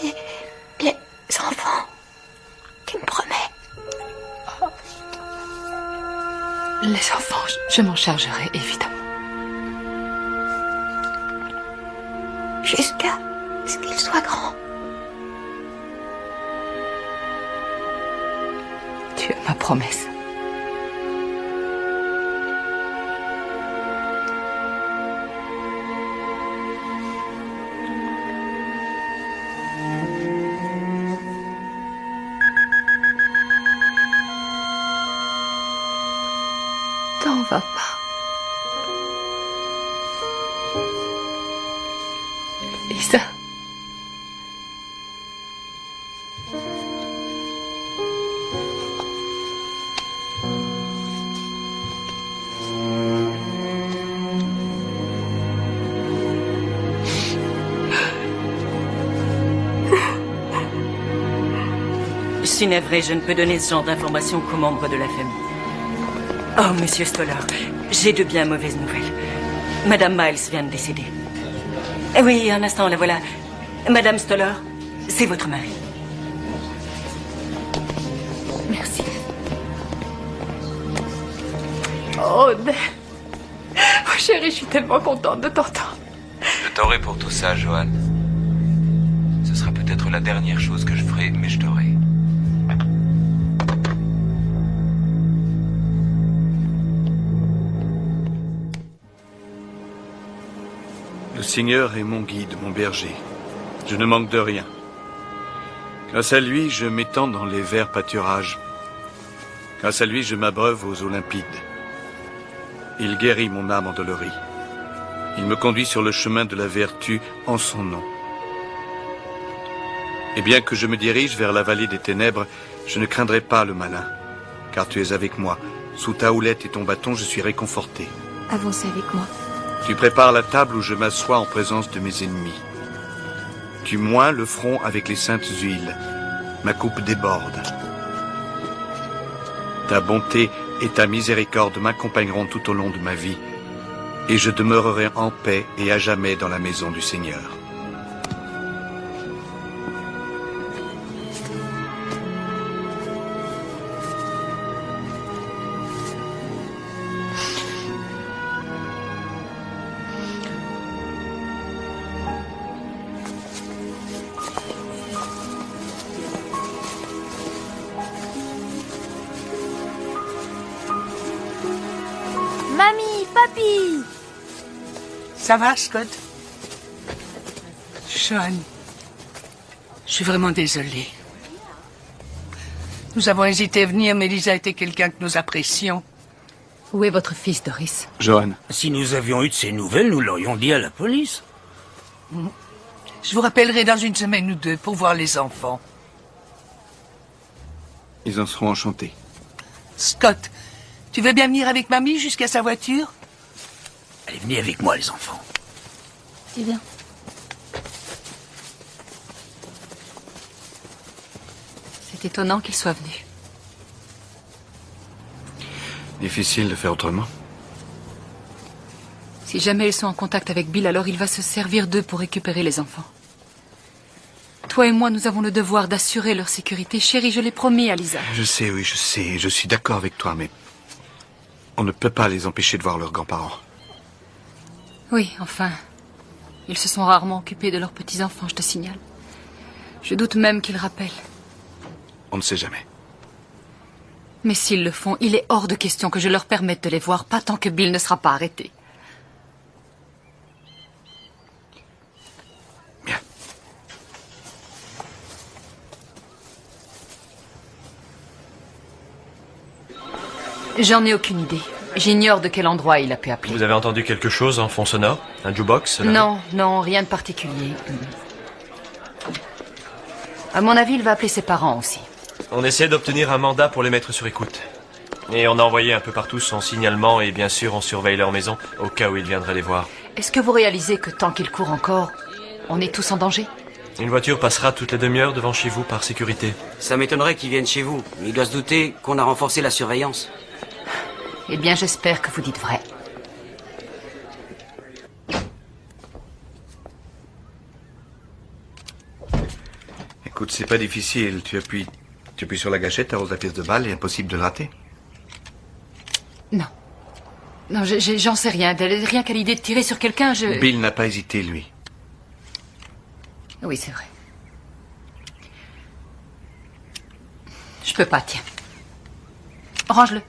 Et les enfants, tu me promets? Les enfants, je m'en chargerai, évidemment. Jusqu'à ce qu'ils soient grands. Tu as ma promesse. T'en vas pas. Lisa. Je suis navrée, je ne peux donner ce genre d'informations qu'aux membres de la famille. Oh, monsieur Stoller, j'ai de bien mauvaises nouvelles. Madame Miles vient de décéder. Oui, un instant, la voilà. Madame Stoller, c'est votre mari. Merci. Oh, chérie, je suis tellement contente de t'entendre. Je t'aurai pour tout ça, Joanne. Ce sera peut-être la dernière chose que je ferai, mais je t'aurai. Le Seigneur est mon guide, mon berger. Je ne manque de rien. Grâce à lui, je m'étends dans les verts pâturages. Grâce à lui, je m'abreuve aux eaux limpides. Il guérit mon âme endolorie. Il me conduit sur le chemin de la vertu en son nom. Et bien que je me dirige vers la vallée des ténèbres, je ne craindrai pas le malin, car tu es avec moi. Sous ta houlette et ton bâton, je suis réconforté. Avancez avec moi. Tu prépares la table où je m'assois en présence de mes ennemis. Tu moins le front avec les saintes huiles. Ma coupe déborde. Ta bonté et ta miséricorde m'accompagneront tout au long de ma vie, et je demeurerai en paix et à jamais dans la maison du Seigneur. Mamie, papy! Ça va, Scott? Sean, je suis vraiment désolé. Nous avons hésité à venir, mais Lisa était quelqu'un que nous apprécions. Où est votre fils, Doris? Johan. Si nous avions eu de ces nouvelles, nous l'aurions dit à la police. Je vous rappellerai dans une semaine ou deux pour voir les enfants. Ils en seront enchantés. Scott, tu veux bien venir avec mamie jusqu'à sa voiture? Allez, venez avec moi, les enfants. Tu viens. C'est étonnant qu'il soit venu. Difficile de faire autrement. Si jamais ils sont en contact avec Bill, alors il va se servir d'eux pour récupérer les enfants. Toi et moi, nous avons le devoir d'assurer leur sécurité. Chérie, je l'ai promis à Lisa. Je sais, oui, je sais. Je suis d'accord avec toi, mais on ne peut pas les empêcher de voir leurs grands-parents. Oui, enfin, ils se sont rarement occupés de leurs petits-enfants, je te signale. Je doute même qu'ils rappellent. On ne sait jamais. Mais s'ils le font, il est hors de question que je leur permette de les voir, pas tant que Bill ne sera pas arrêté. Bien. J'en ai aucune idée. J'ignore de quel endroit il a pu appeler. Vous avez entendu quelque chose en fond sonore? Un jukebox? Non, non, rien de particulier. À mon avis, il va appeler ses parents aussi. On essaie d'obtenir un mandat pour les mettre sur écoute. Et on a envoyé un peu partout son signalement et bien sûr on surveille leur maison au cas où ils viendraient les voir. Est-ce que vous réalisez que tant qu'il court encore, on est tous en danger? Une voiture passera toutes les demi-heures devant chez vous par sécurité. Ça m'étonnerait qu'ils viennent chez vous. Il doit se douter qu'on a renforcé la surveillance. Eh bien, j'espère que vous dites vrai. Écoute, c'est pas difficile. Tu appuies sur la gâchette, t'arroses la pièce de balle et impossible de le rater. Non. Non, j'en sais rien. Rien qu'à l'idée de tirer sur quelqu'un, je... Bill n'a pas hésité, lui. Oui, c'est vrai. Je peux pas, tiens. Range-le.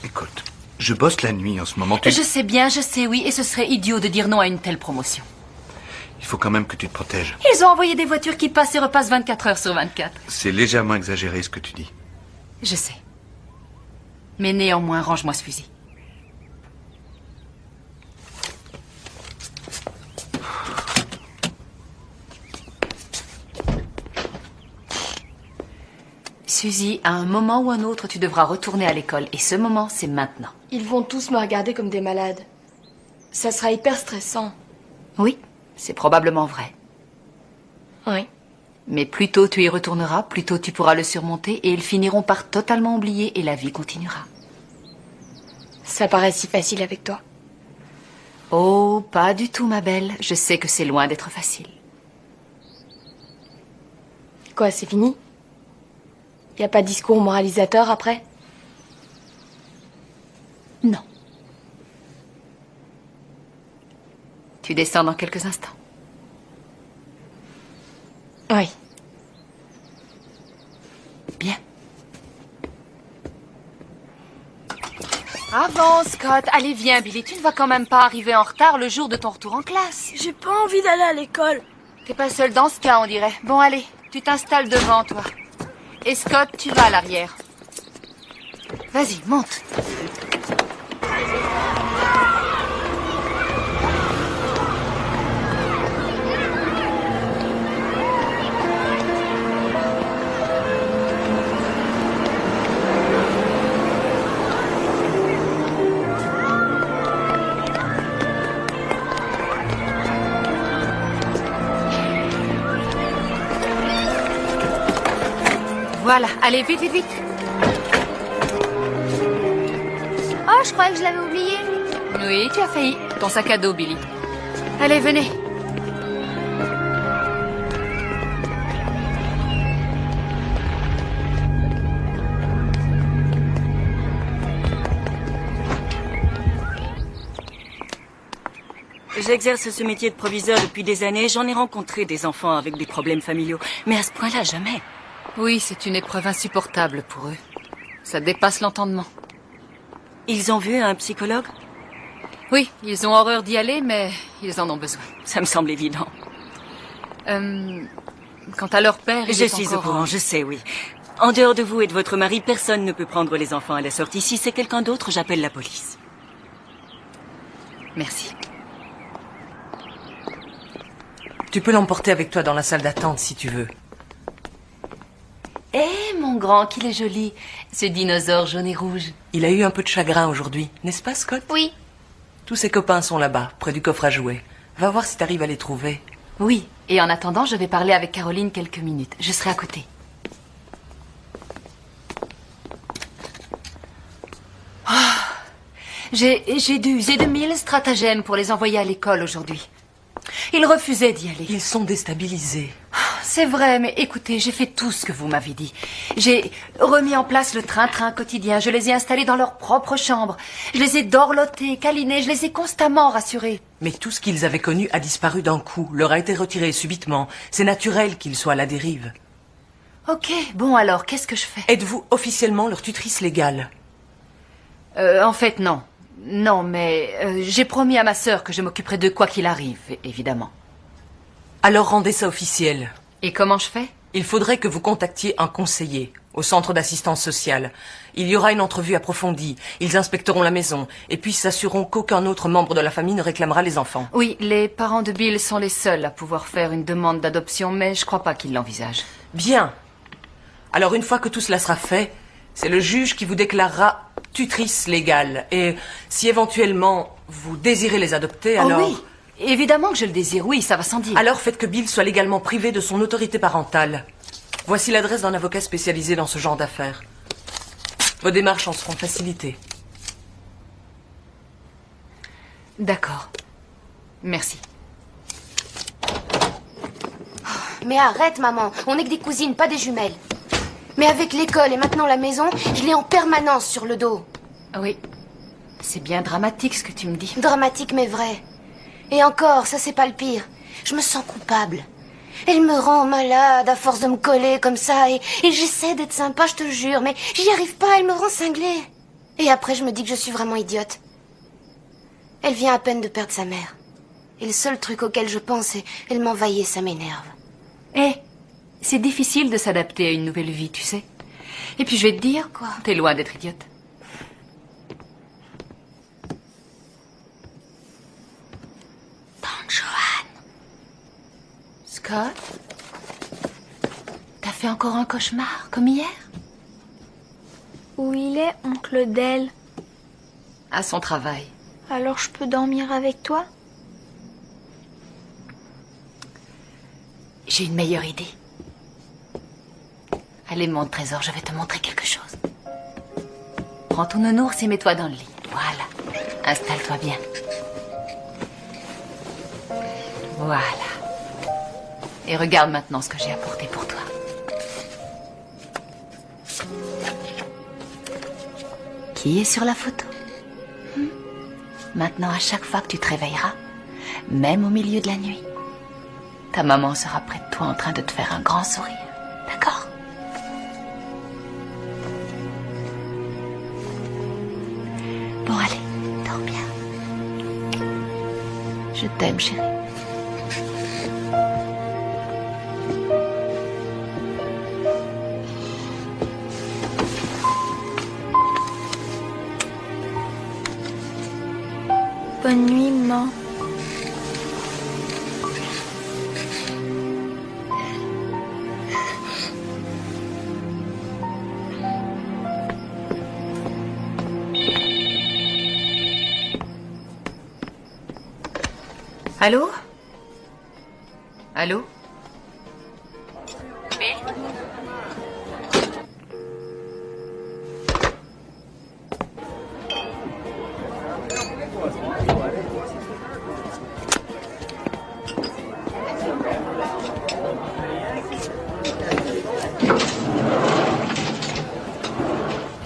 Écoute, je bosse la nuit en ce moment. Je sais bien, je sais, oui, et ce serait idiot de dire non à une telle promotion. Il faut quand même que tu te protèges. Ils ont envoyé des voitures qui passent et repassent 24 heures sur 24. C'est légèrement exagéré ce que tu dis. Je sais. Mais néanmoins, range-moi ce fusil. Suzy, à un moment ou un autre, tu devras retourner à l'école. Et ce moment, c'est maintenant. Ils vont tous me regarder comme des malades. Ça sera hyper stressant. Oui, c'est probablement vrai. Oui. Mais plus tôt tu y retourneras, plus tôt tu pourras le surmonter et ils finiront par totalement oublier et la vie continuera. Ça paraît si facile avec toi. Oh, pas du tout, ma belle. Je sais que c'est loin d'être facile. Quoi, c'est fini? Y a pas de discours moralisateur après? Non. Tu descends dans quelques instants. Oui. Bien. Avance, Scott. Allez, viens, Billy. Tu ne vas quand même pas arriver en retard le jour de ton retour en classe. J'ai pas envie d'aller à l'école. T'es pas seul dans ce cas, on dirait. Bon, allez, tu t'installes devant, toi. Et Scott, tu vas à l'arrière. Vas-y, monte. Voilà, allez, vite, vite, vite. Oh, je croyais que je l'avais oublié. Oui, tu as failli. Ton sac à dos, Billy. Allez, venez. J'exerce ce métier de proviseur depuis des années. J'en ai rencontré des enfants avec des problèmes familiaux. Mais à ce point-là, jamais. Oui, c'est une épreuve insupportable pour eux. Ça dépasse l'entendement. Ils ont vu un psychologue? Oui, ils ont horreur d'y aller, mais ils en ont besoin. Ça me semble évident. Quant à leur père, Je suis au courant, je sais, oui. En dehors de vous et de votre mari, personne ne peut prendre les enfants à la sortie. Si c'est quelqu'un d'autre, j'appelle la police. Merci. Tu peux l'emporter avec toi dans la salle d'attente si tu veux. Eh, mon grand, qu'il est joli, ce dinosaure jaune et rouge. Il a eu un peu de chagrin aujourd'hui, n'est-ce pas, Scott? Oui. Tous ses copains sont là-bas, près du coffre à jouets. Va voir si t'arrives à les trouver. Oui, et en attendant, je vais parler avec Caroline quelques minutes. Je serai à côté. Oh, j'ai dû user de 1000 stratagèmes pour les envoyer à l'école aujourd'hui. Ils refusaient d'y aller. Ils sont déstabilisés. C'est vrai, mais écoutez, j'ai fait tout ce que vous m'avez dit. J'ai remis en place le train-train quotidien. Je les ai installés dans leur propre chambre. Je les ai dorlotés, câlinés. Je les ai constamment rassurés. Mais tout ce qu'ils avaient connu a disparu d'un coup, leur a été retiré subitement. C'est naturel qu'ils soient à la dérive. Ok, bon alors, qu'est-ce que je fais? Êtes-vous officiellement leur tutrice légale? En fait, non. Non, mais j'ai promis à ma sœur que je m'occuperai de quoi qu'il arrive, évidemment. Alors rendez ça officiel. Et comment je fais? Il faudrait que vous contactiez un conseiller au centre d'assistance sociale. Il y aura une entrevue approfondie. Ils inspecteront la maison et puis s'assureront qu'aucun autre membre de la famille ne réclamera les enfants. Oui, les parents de Bill sont les seuls à pouvoir faire une demande d'adoption, mais je crois pas qu'ils l'envisagent. Bien. Alors une fois que tout cela sera fait, c'est le juge qui vous déclarera tutrices légales. Et si éventuellement vous désirez les adopter, alors... Oh oui, évidemment que je le désire, oui, ça va sans dire. Alors faites que Bill soit légalement privé de son autorité parentale. Voici l'adresse d'un avocat spécialisé dans ce genre d'affaires. Vos démarches en seront facilitées. D'accord. Merci. Mais arrête, maman. On n'est que des cousines, pas des jumelles. Mais avec l'école et maintenant la maison, je l'ai en permanence sur le dos. Oui. C'est bien dramatique ce que tu me dis. Dramatique mais vrai. Et encore, ça c'est pas le pire. Je me sens coupable. Elle me rend malade à force de me coller comme ça et j'essaie d'être sympa, je te jure, mais j'y arrive pas, elle me rend cinglée. Et après je me dis que je suis vraiment idiote. Elle vient à peine de perdre sa mère. Et le seul truc auquel je pense, c'est elle m'envahit et ça m'énerve. C'est difficile de s'adapter à une nouvelle vie, tu sais. Et puis je vais te dire, quoi, t'es loin d'être idiote. Tante Joanne. Scott, t'as fait encore un cauchemar, comme hier? Où il est, oncle Del? À son travail. Alors je peux dormir avec toi? J'ai une meilleure idée. Allez, mon trésor, je vais te montrer quelque chose. Prends ton nounours et mets-toi dans le lit. Voilà. Installe-toi bien. Voilà. Et regarde maintenant ce que j'ai apporté pour toi. Qui est sur la photo? Maintenant, à chaque fois que tu te réveilleras, même au milieu de la nuit, ta maman sera près de toi en train de te faire un grand sourire. D'accord? Bon, allez, dors bien. Je t'aime, chérie. Bonne nuit, maman. Allô? Allô?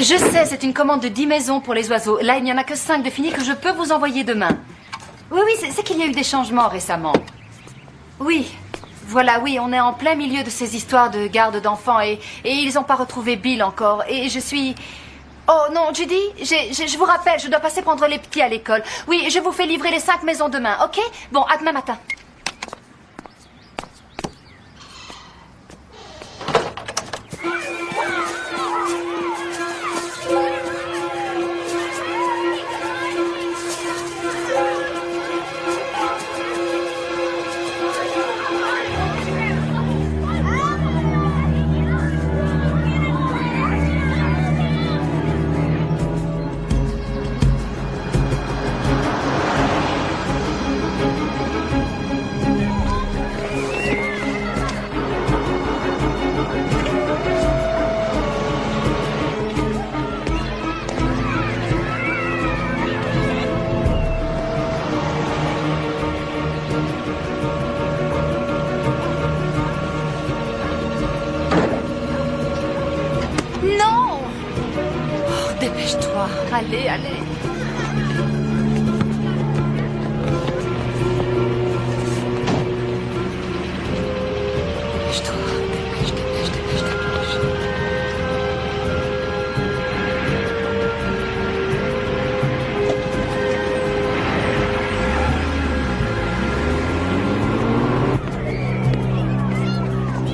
Je sais, c'est une commande de 10 maisons pour les oiseaux. Là, il n'y en a que 5 de finis que je peux vous envoyer demain. Oui, c'est qu'il y a eu des changements récemment. Oui, voilà, oui, on est en plein milieu de ces histoires de garde d'enfants et ils n'ont pas retrouvé Bill encore. Et je suis... Oh non, Judy, je vous rappelle, je dois passer prendre les petits à l'école. Oui, je vous fais livrer les 5 maisons demain, ok? Bon, à demain matin. Allez, allez. Dépêche-toi, dépêche.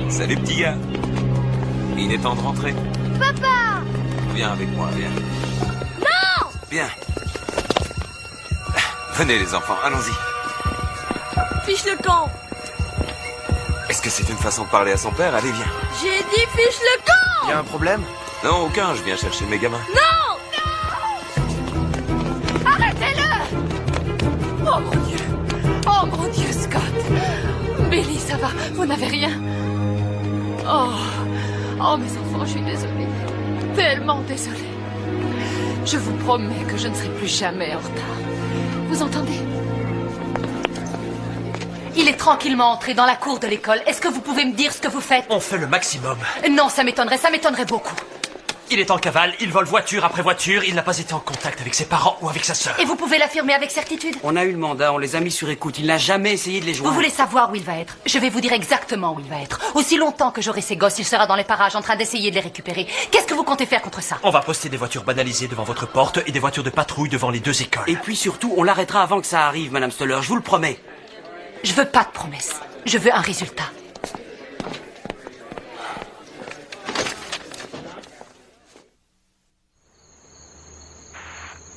Salut petit gars. Il est temps de rentrer. Papa! Viens avec moi, viens. Non! Bien. Venez les enfants, allons-y. Fiche le camp. Est-ce que c'est une façon de parler à son père? Allez, viens. J'ai dit fiche le camp. Y a un problème? Non, aucun, je viens chercher mes gamins. Non! Billy, ça va? Vous n'avez rien? Oh, mes enfants, je suis désolée. Tellement désolée. Je vous promets que je ne serai plus jamais en retard. Vous entendez? Il est tranquillement entré dans la cour de l'école. Est-ce que vous pouvez me dire ce que vous faites? On fait le maximum. Non, ça m'étonnerait beaucoup. Il est en cavale, il vole voiture après voiture, il n'a pas été en contact avec ses parents ou avec sa sœur. Et vous pouvez l'affirmer avec certitude? On a eu le mandat, on les a mis sur écoute. Il n'a jamais essayé de les joindre. Vous voulez savoir où il va être? Je vais vous dire exactement où il va être. Aussi longtemps que j'aurai ces gosses, il sera dans les parages en train d'essayer de les récupérer. Qu'est-ce que vous comptez faire contre ça? On va poster des voitures banalisées devant votre porte et des voitures de patrouille devant les 2 écoles. Et puis surtout, on l'arrêtera avant que ça arrive, Madame Stoller, je vous le promets. Je veux pas de promesses. Je veux un résultat.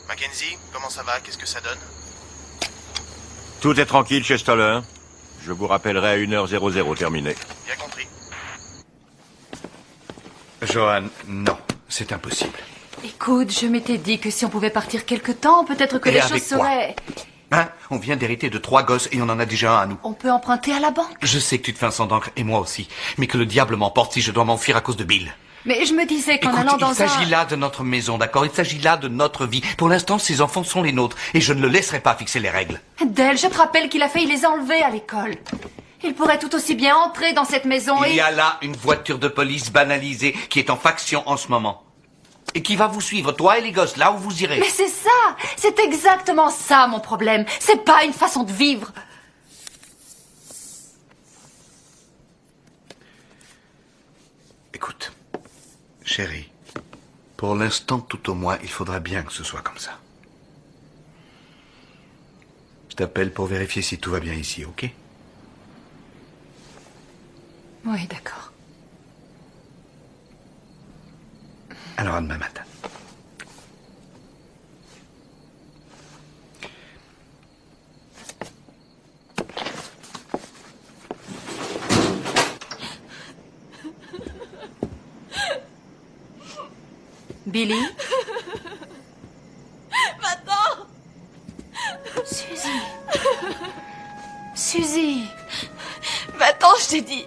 Mackenzie, comment ça va? Qu'est-ce que ça donne? Tout est tranquille chez Stoller. Je vous rappellerai à 1h00 terminé. Bien compris. Johan, non, c'est impossible. Écoute, je m'étais dit que si on pouvait partir quelque temps, peut-être que Et les avec choses quoi? seraient... Hein? On vient d'hériter de 3 gosses et on en a déjà un à nous. On peut emprunter à la banque. Je sais que tu te fais un sang d'encre, et moi aussi. Mais que le diable m'emporte si je dois m'enfuir à cause de Bill. Mais je me disais qu'en Écoute, allant dans il s'agit là de notre maison, d'accord? Il s'agit là de notre vie. Pour l'instant, ces enfants sont les nôtres. Et je ne le laisserai pas fixer les règles. Dale, je te rappelle qu'il a failli les enlever à l'école. Il pourrait tout aussi bien entrer dans cette maison Il y a là une voiture de police banalisée qui est en faction en ce moment. Et qui va vous suivre, toi et les gosses, là où vous irez. Mais c'est ça! C'est exactement ça, mon problème. C'est pas une façon de vivre. Écoute, chérie, pour l'instant, tout au moins, il faudra bien que ce soit comme ça. Je t'appelle pour vérifier si tout va bien ici, ok? Oui, d'accord. Alors, à demain matin. Billy? Va-t'en! Suzy! Va-t'en, je t'ai dit!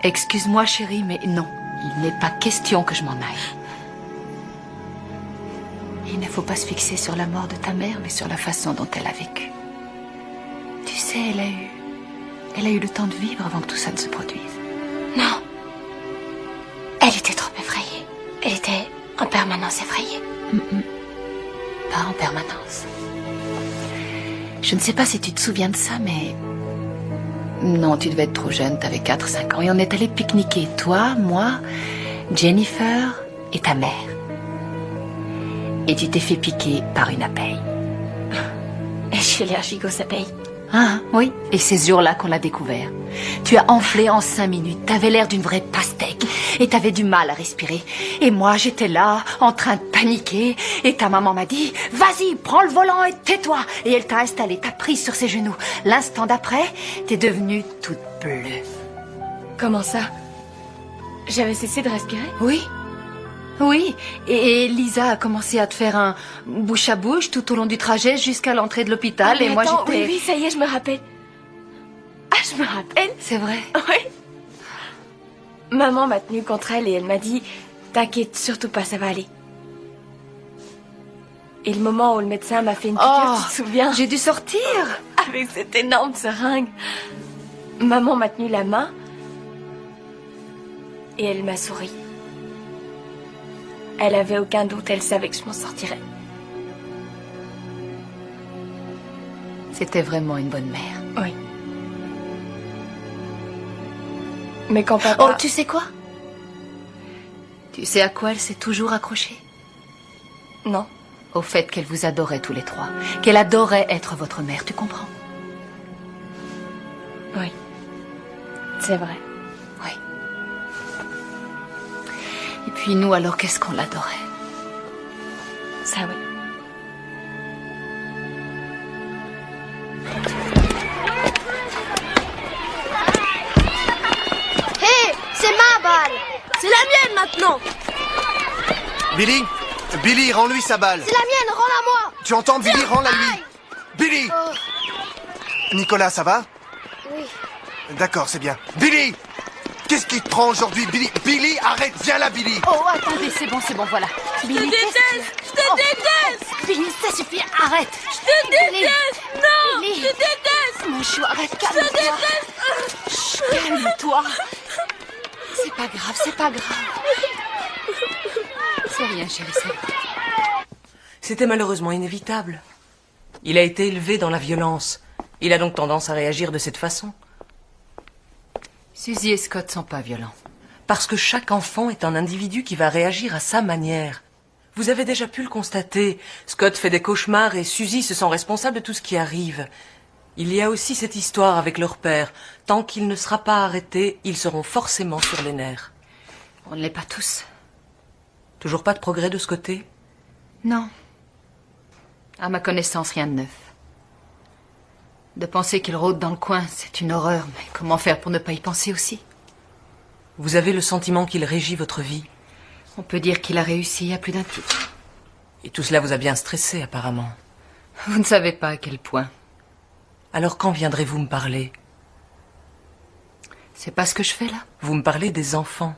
Excuse-moi, chérie, mais non. Il n'est pas question que je m'en aille. Il ne faut pas se fixer sur la mort de ta mère, mais sur la façon dont elle a vécu. Tu sais, elle a eu le temps de vivre avant que tout ça ne se produise. Non. Elle était trop effrayée. Elle était en permanence effrayée. Pas en permanence. Je ne sais pas si tu te souviens de ça, mais... Non, tu devais être trop jeune, t'avais 4-5 ans. Et on est allé pique-niquer, toi, moi, Jennifer et ta mère. Et tu t'es fait piquer par une abeille. Je suis allergique aux abeilles. Ah, oui. Et c'est ce jour-là qu'on l'a découvert. Tu as enflé en 5 minutes. T'avais l'air d'une vraie pastèque. Et t'avais du mal à respirer. Et moi, j'étais là, en train de paniquer. Et ta maman m'a dit, vas-y, prends le volant et tais-toi. Et elle t'a installé, t'a prise sur ses genoux. L'instant d'après, t'es devenue toute bleue. Comment ça? J'avais cessé de respirer? Oui. Oui, et Lisa a commencé à te faire un bouche à bouche tout au long du trajet jusqu'à l'entrée de l'hôpital. Et moi, j'étais... Oui, ça y est, je me rappelle. Ah, je me rappelle. C'est vrai? Oui. Maman m'a tenue contre elle et elle m'a dit, t'inquiète surtout pas, ça va aller. Et le moment où le médecin m'a fait une piqûre, tu te souviens? J'ai dû sortir. Avec cette énorme seringue. Maman m'a tenu la main et elle m'a souri. Elle avait aucun doute, elle savait que je m'en sortirais. C'était vraiment une bonne mère. Oui. Mais quand papa... Oh, tu sais quoi? Tu sais à quoi elle s'est toujours accrochée? Non. Au fait qu'elle vous adorait tous les 3. Qu'elle adorait être votre mère, tu comprends? Oui. C'est vrai. Oui. Et puis nous, alors, qu'est-ce qu'on l'adorait? Ça, oui. Hé, c'est ma balle! C'est la mienne maintenant! Billy, rends-lui sa balle. C'est la mienne, rends-la moi! Tu entends, Billy, rends-la lui. Billy! Oh. Nicolas, ça va? Oui. D'accord, c'est bien. Billy! Qu'est-ce qui te prend aujourd'hui, Billy? Billy, arrête, viens là, Billy! Oh, attendez, c'est bon, voilà. Je te déteste! Je te déteste! Billy, ça suffit, arrête! Je te déteste! Non! Billy. Je te déteste! Mon chou, arrête, Je te calme-toi. déteste! Chut, calme-toi. C'est pas grave, c'est pas grave. C'est rien, chérie, c'est rien. C'était malheureusement inévitable. Il a été élevé dans la violence. Il a donc tendance à réagir de cette façon. Suzy et Scott sont pas violents. Parce que chaque enfant est un individu qui va réagir à sa manière. Vous avez déjà pu le constater. Scott fait des cauchemars et Suzy se sent responsable de tout ce qui arrive. Il y a aussi cette histoire avec leur père. Tant qu'il ne sera pas arrêté, ils seront forcément sur les nerfs. On ne l'est pas tous. Toujours pas de progrès de ce côté? Non. À ma connaissance, rien de neuf. De penser qu'il rôde dans le coin, c'est une horreur, mais comment faire pour ne pas y penser aussi? Vous avez le sentiment qu'il régit votre vie? On peut dire qu'il a réussi à plus d'un titre. Et tout cela vous a bien stressé, apparemment. Vous ne savez pas à quel point. Alors quand viendrez-vous me parler? C'est pas ce que je fais là. Vous me parlez des enfants.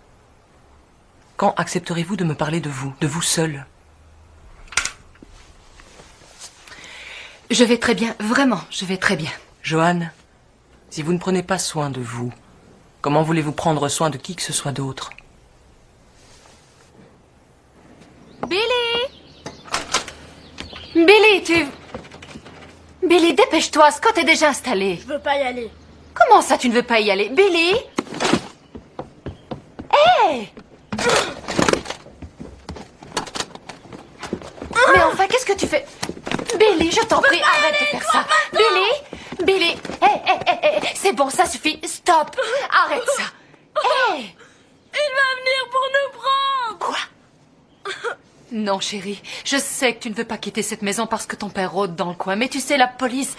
Quand accepterez-vous de me parler de vous seul? Je vais très bien, vraiment, je vais très bien. Joanne, si vous ne prenez pas soin de vous, comment voulez-vous prendre soin de qui que ce soit d'autre? Billy! Billy, Billy, dépêche-toi, Scott est déjà installé. Je veux pas y aller. Comment ça, tu ne veux pas y aller? Billy? Hé! Mais enfin, qu'est-ce que tu fais? Billy, je t'en prie, arrête de faire ça. Billy, hé, c'est bon, ça suffit. Stop, arrête ça. Hé! Il va venir pour nous prendre. Quoi? Non, chérie, je sais que tu ne veux pas quitter cette maison parce que ton père rôde dans le coin, mais tu sais, la police...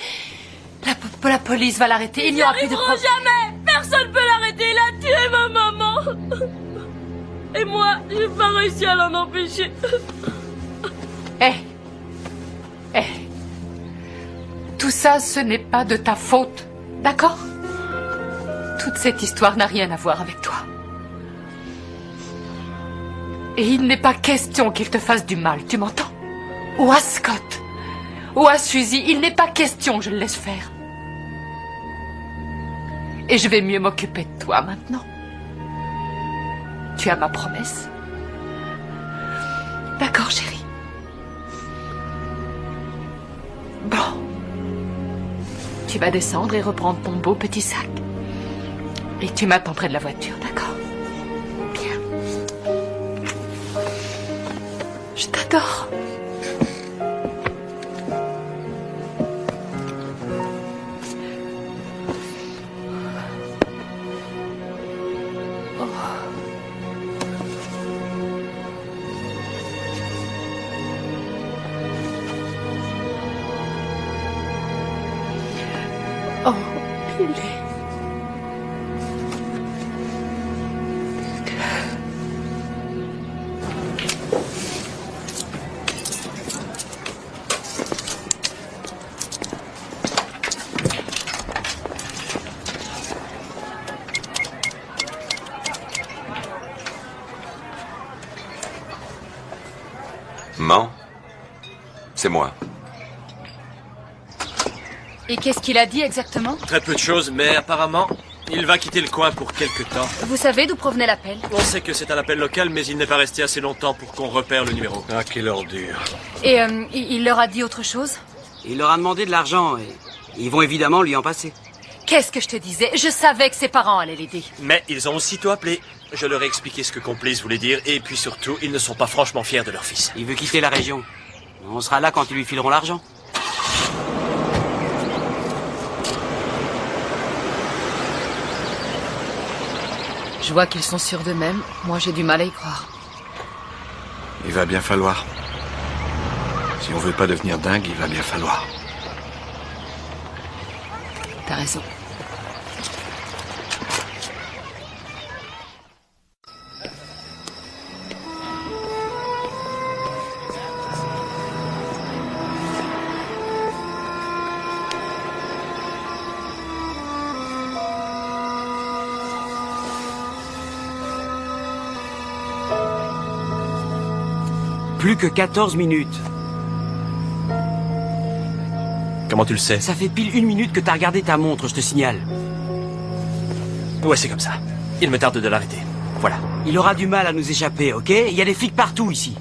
La police va l'arrêter, il n'y aura plus de problème. Jamais. Personne ne peut l'arrêter, il a tué ma maman. Et moi, j'ai pas réussi à l'en empêcher. Hé! Tout ça, ce n'est pas de ta faute, d'accord? Toute cette histoire n'a rien à voir avec toi. Et il n'est pas question qu'il te fasse du mal, tu m'entends? Ou à Scott, ou à Suzy, il n'est pas question que je le laisse faire. Et je vais mieux m'occuper de toi maintenant. Tu as ma promesse? D'accord, chérie. Bon. Tu vas descendre et reprendre ton beau petit sac. Et tu m'attends près de la voiture, d'accord? Bien. Je t'adore. Oh, Billy. Man, c'est moi. Et qu'est-ce qu'il a dit exactement? Très peu de choses, mais apparemment, il va quitter le coin pour quelque temps. Vous savez d'où provenait l'appel? On sait que c'est un appel local, mais il n'est pas resté assez longtemps pour qu'on repère le numéro. Ah, quelle ordure. Et il leur a dit autre chose? Il leur a demandé de l'argent et ils vont évidemment lui en passer. Qu'est-ce que je te disais? Je savais que ses parents allaient l'aider. Mais ils ont aussitôt appelé. Je leur ai expliqué ce que Complice voulait dire, et puis surtout, ils ne sont pas franchement fiers de leur fils. Il veut quitter la région. On sera là quand ils lui fileront l'argent. Je vois qu'ils sont sûrs d'eux-mêmes. Moi, j'ai du mal à y croire. Il va bien falloir. Si on veut pas devenir dingue, il va bien falloir. T'as raison. Plus que 14 minutes. Comment tu le sais? Ça fait pile 1 minute que t'as regardé ta montre, je te signale. Ouais, c'est comme ça. Il me tarde de l'arrêter. Voilà. Il aura du mal à nous échapper, ok? Il y a des flics partout ici.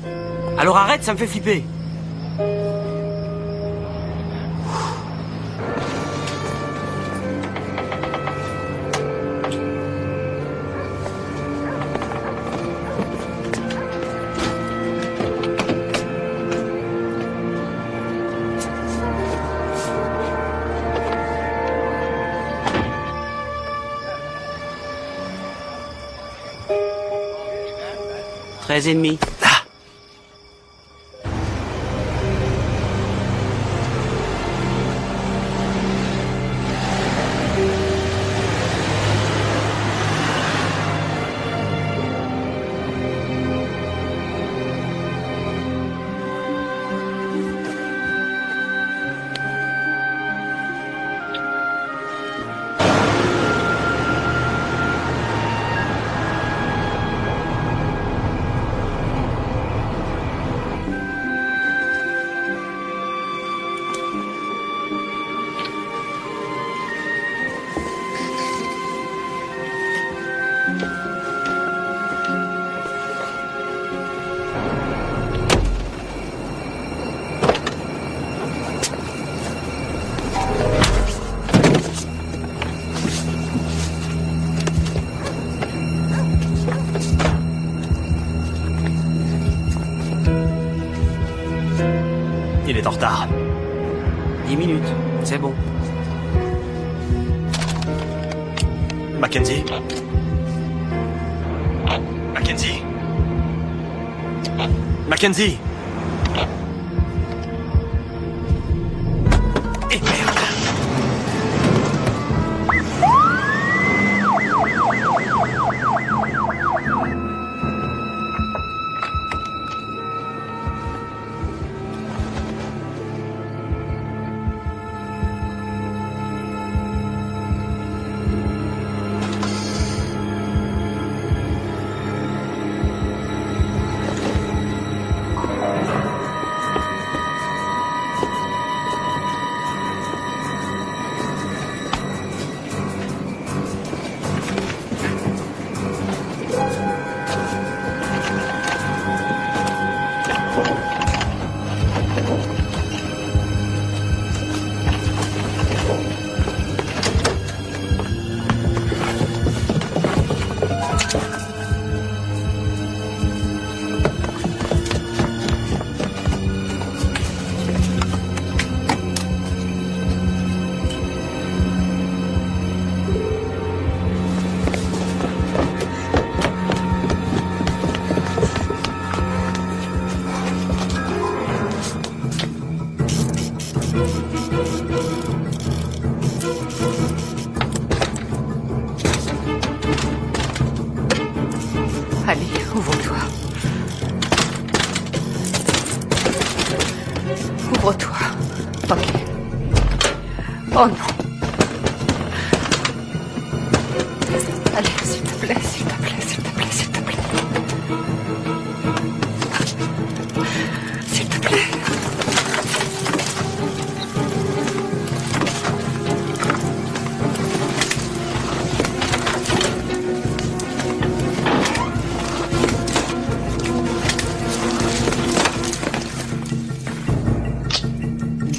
Alors arrête, ça me fait flipper. Et demi. Il est en retard. 10 minutes, c'est bon. Mackenzie. Mackenzie. Mackenzie. Et merde. Allez, ouvre-toi. Ouvre-toi. Ok. Oh non. Allez, s'il te plaît, s'il te plaît, s'il te plaît, s'il te plaît. S'il te plaît.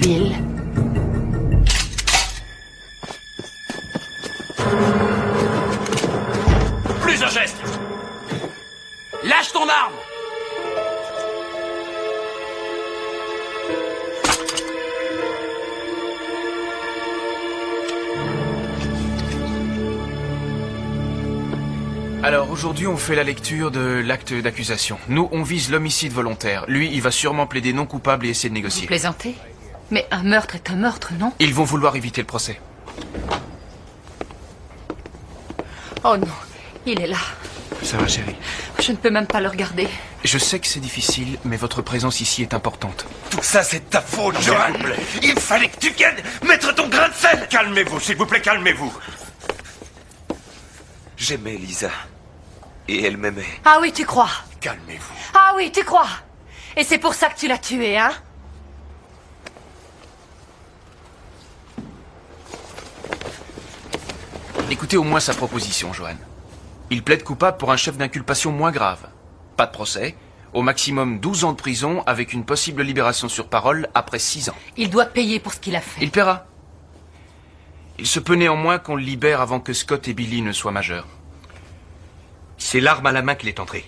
Bill. Plus un geste. Lâche ton arme. Alors aujourd'hui on fait la lecture de l'acte d'accusation. Nous on vise l'homicide volontaire. Lui il va sûrement plaider non coupable et essayer de négocier. Vous plaisantez? Mais un meurtre est un meurtre, non? Ils vont vouloir éviter le procès. Oh non, il est là. Ça va chérie. Je ne peux même pas le regarder. Je sais que c'est difficile, mais votre présence ici est importante. Tout ça, c'est ta faute, Johan. Il fallait que tu viennes mettre ton grain de sel. Calmez-vous, s'il vous plaît, calmez-vous. J'aimais Lisa. Et elle m'aimait. Ah oui, tu crois? Calmez-vous. Ah oui, tu crois? Et c'est pour ça que tu l'as tué, hein? Écoutez au moins sa proposition, Johan. Il plaide coupable pour un chef d'inculpation moins grave. Pas de procès, au maximum 12 ans de prison avec une possible libération sur parole après 6 ans. Il doit payer pour ce qu'il a fait. Il paiera. Il se peut néanmoins qu'on le libère avant que Scott et Billy ne soient majeurs. C'est l'arme à la main qu'il est entré.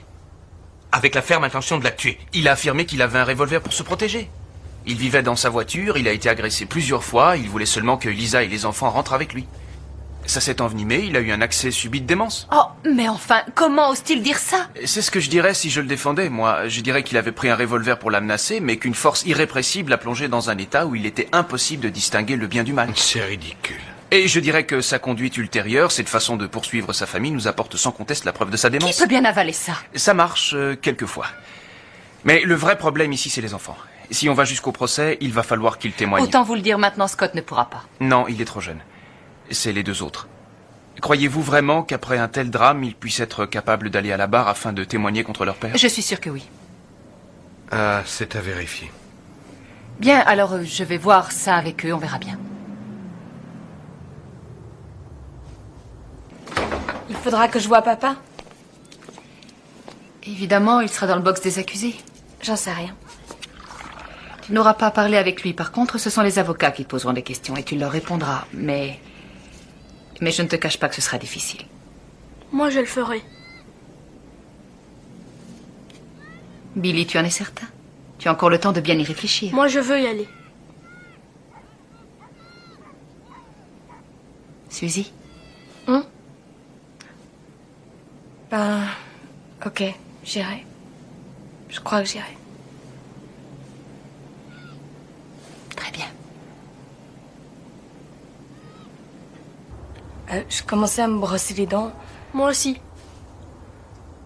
Avec la ferme intention de la tuer. Il a affirmé qu'il avait un revolver pour se protéger. Il vivait dans sa voiture, il a été agressé plusieurs fois, il voulait seulement que Lisa et les enfants rentrent avec lui. Ça s'est envenimé, il a eu un accès subit de démence. Oh, mais enfin, comment ose-t-il dire ça? C'est ce que je dirais si je le défendais, moi. Je dirais qu'il avait pris un revolver pour la menacer, mais qu'une force irrépressible l'a plongé dans un état où il était impossible de distinguer le bien du mal. C'est ridicule. Et je dirais que sa conduite ultérieure, cette façon de poursuivre sa famille, nous apporte sans conteste la preuve de sa démence. Qui peut bien avaler ça? Ça marche, quelquefois. Mais le vrai problème ici, c'est les enfants. Si on va jusqu'au procès, il va falloir qu'ils témoignent. Autant vous le dire maintenant, Scott ne pourra pas. Non, il est trop jeune. C'est les 2 autres. Croyez-vous vraiment qu'après un tel drame, ils puissent être capables d'aller à la barre afin de témoigner contre leur père? Je suis sûre que oui. Ah, c'est à vérifier. Bien, alors je vais voir ça avec eux, on verra bien. Il faudra que je voie papa? Évidemment, il sera dans le box des accusés. J'en sais rien. Tu n'auras pas à parler avec lui. Par contre, ce sont les avocats qui te poseront des questions et tu leur répondras. Mais je ne te cache pas que ce sera difficile. Moi, je le ferai. Billy, tu en es certain? Tu as encore le temps de bien y réfléchir. Moi, je veux y aller. Suzy? Ben, ok, j'irai. Je crois que j'irai. Très bien. Je commençais à me brosser les dents. Moi aussi.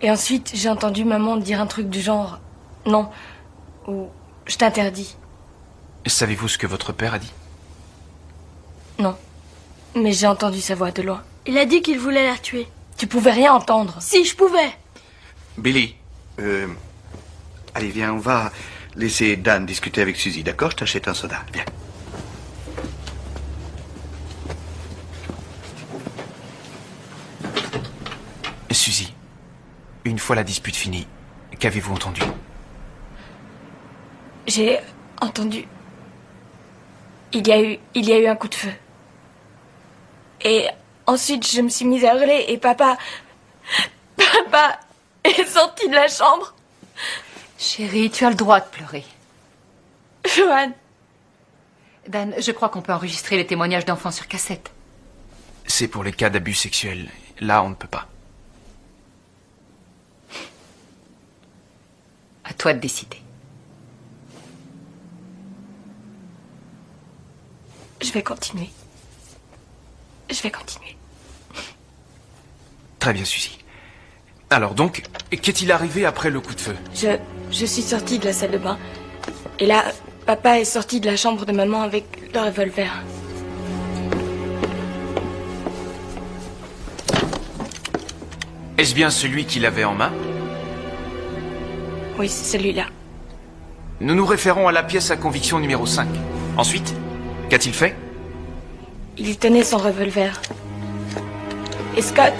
Et ensuite, j'ai entendu maman dire un truc du genre « Non » ou « Je t'interdis Savez-vous ce que votre père a dit? » Non. Mais j'ai entendu sa voix de loin. Il a dit qu'il voulait la tuer. Tu pouvais rien entendre. Si, je pouvais. Billy, allez, viens, on va laisser Dan discuter avec Suzy, d'accord? Je t'achète un soda. Viens. Suzy, une fois la dispute finie, qu'avez-vous entendu? J'ai entendu. Il y a eu un coup de feu. Et ensuite, je me suis mise à hurler et papa est sorti de la chambre. Chérie, tu as le droit de pleurer. Johan. Dan, je crois qu'on peut enregistrer les témoignages d'enfants sur cassette. C'est pour les cas d'abus sexuels. Là, on ne peut pas. À toi de décider. Je vais continuer. Très bien, Suzy. Alors donc, qu'est-il arrivé après le coup de feu? Je suis sortie de la salle de bain. Et là, papa est sorti de la chambre de maman avec le revolver. Est-ce bien celui qu'il avait en main? Oui, c'est celui-là. Nous nous référons à la pièce à conviction numéro 5. Ensuite, qu'a-t-il fait? Il tenait son revolver. Et Scott,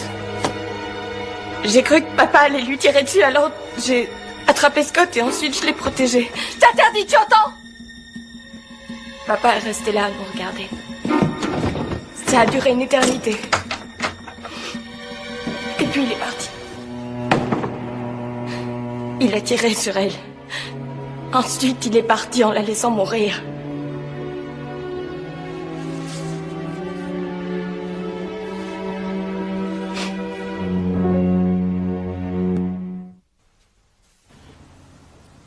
j'ai cru que papa allait lui tirer dessus, alors j'ai attrapé Scott et ensuite je l'ai protégé. Je t'interdis, tu entends? Papa est resté là à nous regarder. Ça a duré une éternité. Et puis il est parti. Il a tiré sur elle. Ensuite, il est parti en la laissant mourir.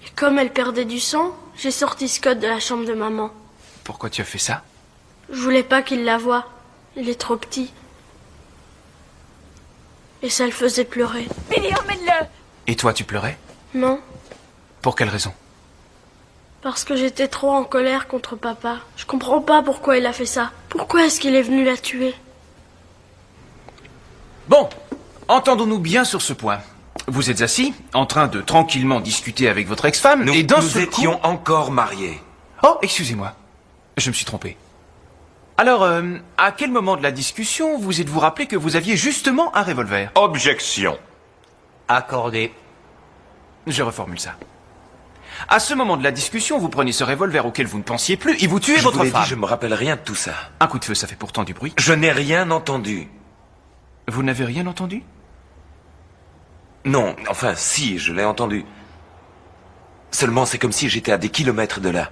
Et comme elle perdait du sang, j'ai sorti Scott de la chambre de maman. Pourquoi tu as fait ça? Je voulais pas qu'il la voie. Il est trop petit. Et ça le faisait pleurer. Billy, emmène-le! Et toi, tu pleurais? Non, Pour quelle raison? parce que j'étais trop en colère contre papa. Je comprends pas pourquoi il a fait ça. Pourquoi est-ce qu'il est venu la tuer? Bon, entendons-nous bien sur ce point. Vous êtes assis, en train de tranquillement discuter avec votre ex-femme, et d'un seul coup... Nous étions encore mariés. Oh, excusez-moi. Je me suis trompé. Alors, à quel moment de la discussion vous êtes-vous rappelé que vous aviez justement un revolver? Objection. Accordé. Je reformule ça. À ce moment de la discussion, vous preniez ce revolver auquel vous ne pensiez plus et vous tuez votre femme. Je me rappelle rien de tout ça. Un coup de feu, ça fait pourtant du bruit. Je n'ai rien entendu. Vous n'avez rien entendu? Non, enfin, si, je l'ai entendu. Seulement, c'est comme si j'étais à des kilomètres de là.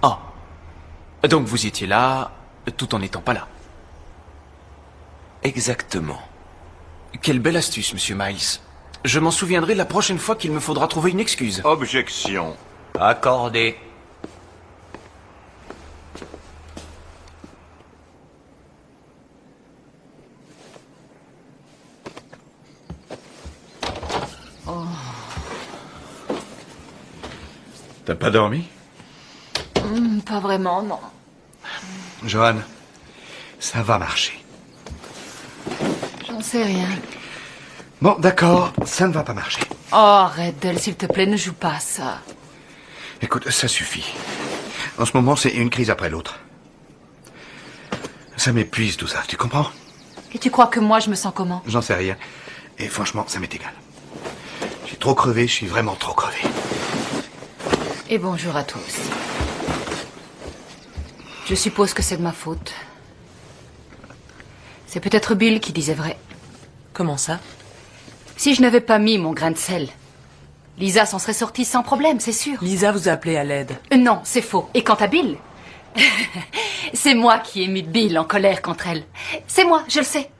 Oh. Donc vous étiez là, tout en n'étant pas là. Exactement. Quelle belle astuce, monsieur Miles. Je m'en souviendrai la prochaine fois qu'il me faudra trouver une excuse. Objection. Accordé. Oh. T'as pas dormi? Pas vraiment, non. Johan, ça va marcher. J'en sais rien. Bon, d'accord, ça ne va pas marcher. Oh, arrête, Del, s'il te plaît, ne joue pas à ça. Écoute, ça suffit. En ce moment, c'est une crise après l'autre. Ça m'épuise tout ça, tu comprends? Et tu crois que moi, je me sens comment? J'en sais rien. Et franchement, ça m'est égal. Je suis trop crevé, je suis vraiment trop crevé. Et bonjour à tous. Je suppose que c'est de ma faute. C'est peut-être Bill qui disait vrai. Comment ça? Si je n'avais pas mis mon grain de sel, Lisa s'en serait sortie sans problème, c'est sûr. Lisa vous a appelé à l'aide. Non, c'est faux. Et quant à Bill, c'est moi qui ai mis Bill en colère contre elle. C'est moi, je le sais.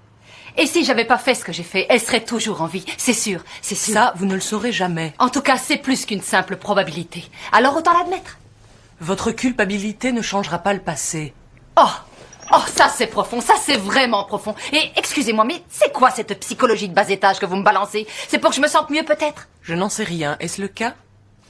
Et si j'avais pas fait ce que j'ai fait, elle serait toujours en vie, c'est sûr, c'est sûr. Ça, vous ne le saurez jamais. En tout cas, c'est plus qu'une simple probabilité. Alors autant l'admettre. Votre culpabilité ne changera pas le passé. Oh, ça c'est profond, ça c'est vraiment profond. Et excusez-moi, mais c'est quoi cette psychologie de bas étage que vous me balancez? C'est pour que je me sente mieux peut-être? Je n'en sais rien. Est-ce le cas?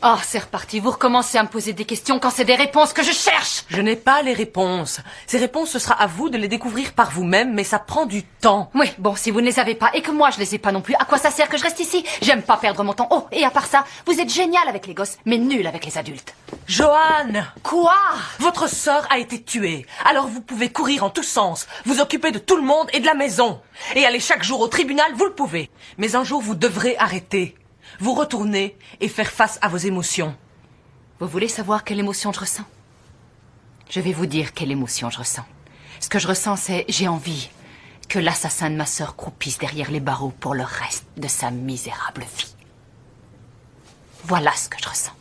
Oh, c'est reparti. Vous recommencez à me poser des questions quand c'est des réponses que je cherche. Je n'ai pas les réponses. Ces réponses, ce sera à vous de les découvrir par vous-même, mais ça prend du temps. Oui, bon, si vous ne les avez pas et que moi je les ai pas non plus, à quoi ça sert que je reste ici? J'aime pas perdre mon temps. Oh, et à part ça, vous êtes génial avec les gosses, mais nul avec les adultes. Johan! Quoi? Votre sœur a été tuée. Alors vous pouvez courir en tous sens, vous occuper de tout le monde et de la maison. Et aller chaque jour au tribunal, vous le pouvez. Mais un jour, vous devrez arrêter. Vous retourner et faire face à vos émotions. Vous voulez savoir quelle émotion je ressens? Je vais vous dire quelle émotion je ressens. Ce que je ressens, c'est j'ai envie que l'assassin de ma sœur croupisse derrière les barreaux pour le reste de sa misérable vie. Voilà ce que je ressens.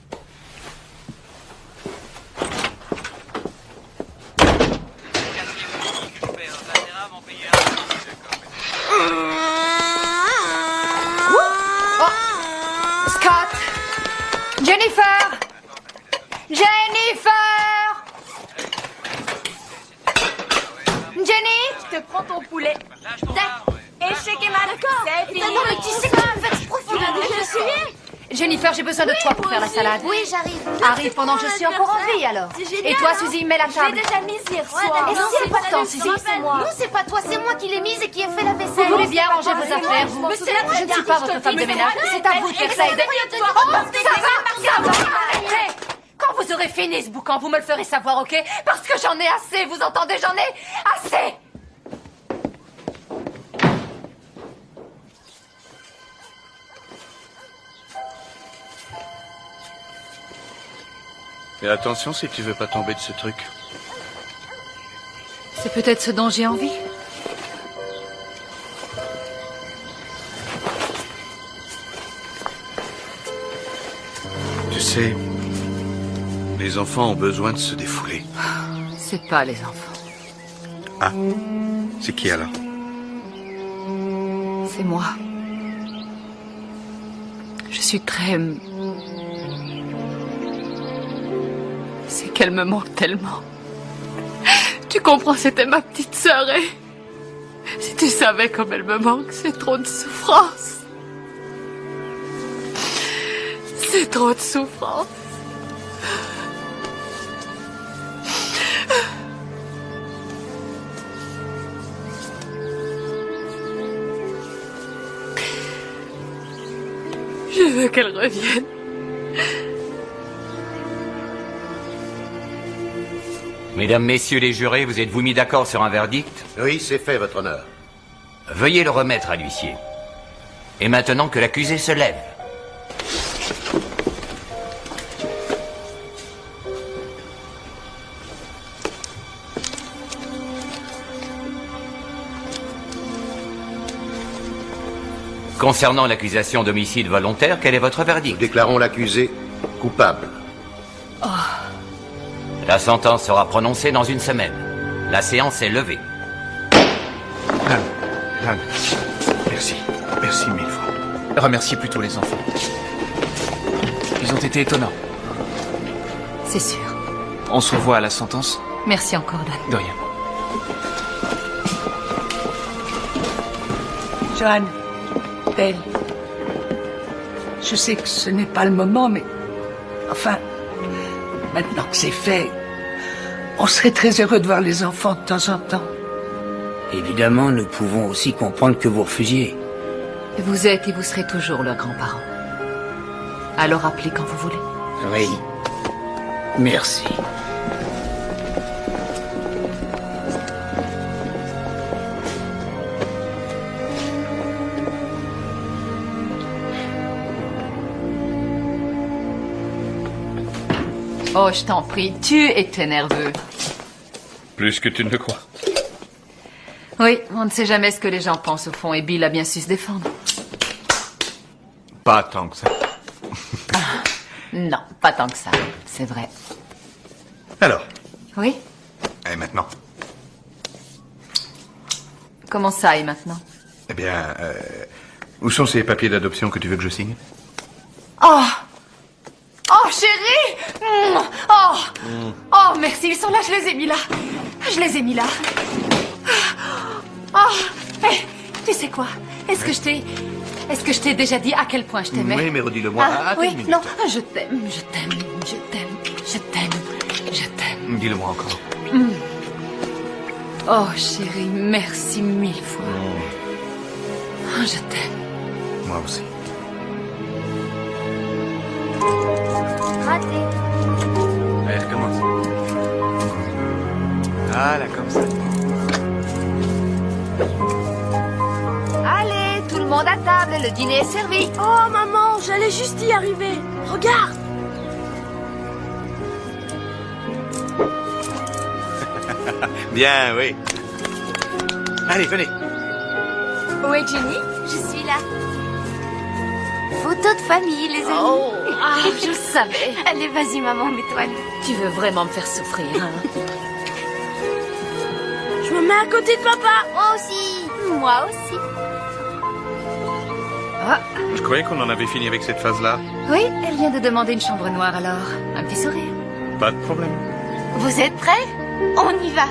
Jennifer! Jenny, je te prends ton poulet. Échec et mal. C'est fini. Non, mais tu sais que tu me fais profondément essuyé. Jennifer, j'ai besoin de toi pour faire la salade. Oui, j'arrive. Arrive pendant que je suis encore en vie, alors. Et toi, Suzy, mets la table. J'ai déjà mise hier soir. Et c'est important, Suzy, c'est moi. Non, c'est pas toi, c'est moi qui l'ai mise et qui ai fait la vaisselle. Vous voulez bien ranger vos affaires, vous. Je ne suis pas votre femme de ménage. C'est à vous de faire ça. Oh, ça va. Arrêtez. Quand vous aurez fini ce boucan, vous me le ferez savoir, ok? Parce que j'en ai assez, vous entendez? J'en ai assez. Fais attention si tu veux pas tomber de ce truc. C'est peut-être ce dont j'ai envie. Tu sais, les enfants ont besoin de se défouler. C'est pas les enfants. Ah, c'est qui alors? C'est moi. Je suis très... C'est qu'elle me manque tellement. Tu comprends, c'était ma petite sœur et... Si tu savais comme elle me manque, c'est trop de souffrance. C'est trop de souffrance. Je veux qu'elle revienne. Mesdames, messieurs les jurés, vous êtes-vous mis d'accord sur un verdict? Oui, c'est fait, votre honneur. Veuillez le remettre à l'huissier. Et maintenant que l'accusé se lève. Concernant l'accusation d'homicide volontaire, quel est votre verdict? Nous déclarons l'accusé coupable. Oh. La sentence sera prononcée dans une semaine. La séance est levée. Lan, merci. Merci mille fois. Remerciez plutôt les enfants. Ils ont été étonnants. C'est sûr. On se revoit à la sentence. Merci encore, Dan. De rien. Joanne, Belle, je sais que ce n'est pas le moment, mais enfin, maintenant que c'est fait, on serait très heureux de voir les enfants de temps en temps. Évidemment, nous pouvons aussi comprendre que vous refusiez. Vous êtes et vous serez toujours leurs grands-parents. Alors appelez quand vous voulez. Oui. Merci. Oh, je t'en prie, tu étais nerveux. Plus que tu ne le crois. Oui, on ne sait jamais ce que les gens pensent au fond, et Bill a bien su se défendre. Pas tant que ça. Non, pas tant que ça, c'est vrai. Alors, Oui? et maintenant? Comment ça, et maintenant? Eh bien, où sont ces papiers d'adoption que tu veux que je signe? Oh! Oh, chérie! Oh, merci, ils sont là, je les ai mis là. Je les ai mis là. Oh, hey, tu sais quoi? Est-ce que je t'ai déjà dit à quel point je t'aimais? Oui, mais redis-le-moi. Oui, Attends une minute. non, je t'aime, je t'aime, je t'aime, je t'aime, je t'aime. Dis-le-moi encore. Oh, chérie, merci mille fois. Oh, je t'aime. Moi aussi. Raté. Allez, recommence. Voilà, comme ça. Allez, tout le monde à table, le dîner est servi. Oh, maman, j'allais juste y arriver. Regarde. Bien, oui. Allez, venez. Où est Jenny? Je suis là. Photo de famille, les amis. Oh, je savais. Allez, vas-y, maman, mets-toi là. Tu veux vraiment me faire souffrir, hein? Je me mets à côté de papa. Moi aussi. Moi aussi. Je croyais qu'on en avait fini avec cette phase-là. Oui, elle vient de demander une chambre noire, alors. Un petit sourire. Pas de problème. Vous êtes prêts? On y va.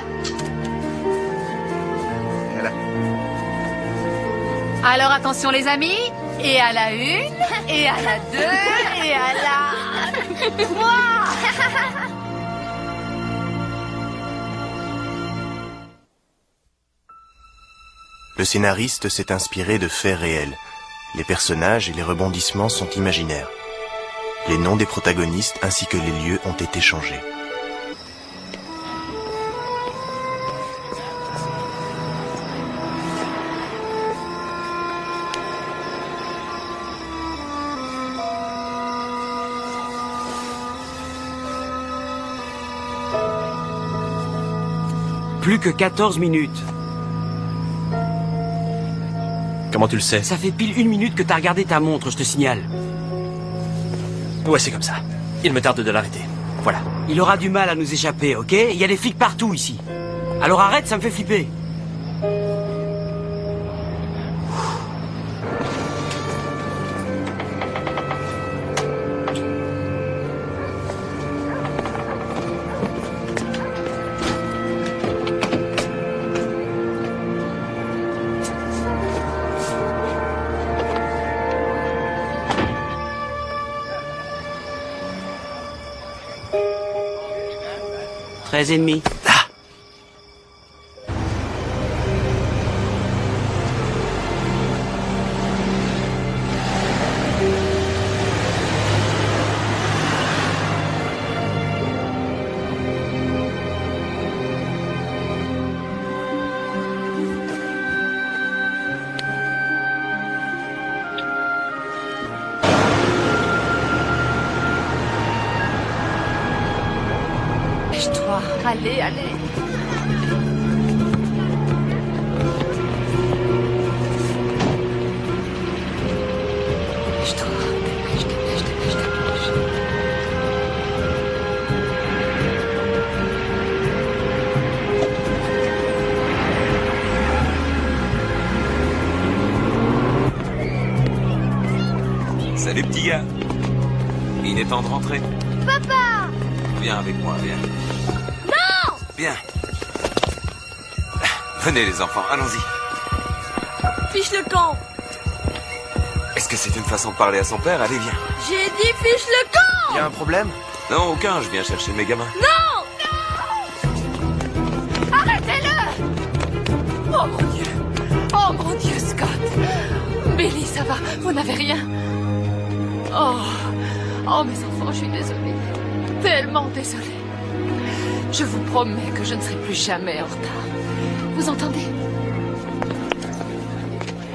Voilà. Alors attention les amis, et à la 1, et à la 2, et à la 3. Le scénariste s'est inspiré de faits réels. Les personnages et les rebondissements sont imaginaires. Les noms des protagonistes ainsi que les lieux ont été changés. Plus que 14 minutes. Comment tu le sais? Ça fait pile 1 minute que t'as regardé ta montre, je te signale. Ouais, c'est comme ça. Il me tarde de l'arrêter. Voilà. Il aura du mal à nous échapper, ok? Il y a des flics partout ici. Alors arrête, ça me fait flipper. Et demi. Ah! Dépêche-toi. Allez, allez. Dépêche-toi. Dépêche, dépêche, dépêche, dépêche. Salut petit gars. Il est temps de rentrer. Papa! Viens avec moi, viens. Non! Viens. Venez les enfants, allons-y. Fiche le camp! Est-ce que c'est une façon de parler à son père? Allez, viens. J'ai dit fiche le camp! Y a un problème? Non, aucun, je viens chercher mes gamins. Non! Arrêtez-le! Oh mon Dieu! Oh mon Dieu, Scott! Billy, ça va? Vous n'avez rien? Oh, oh mes enfants, je suis désolée. Tellement désolée. Je vous promets que je ne serai plus jamais en retard. Vous entendez?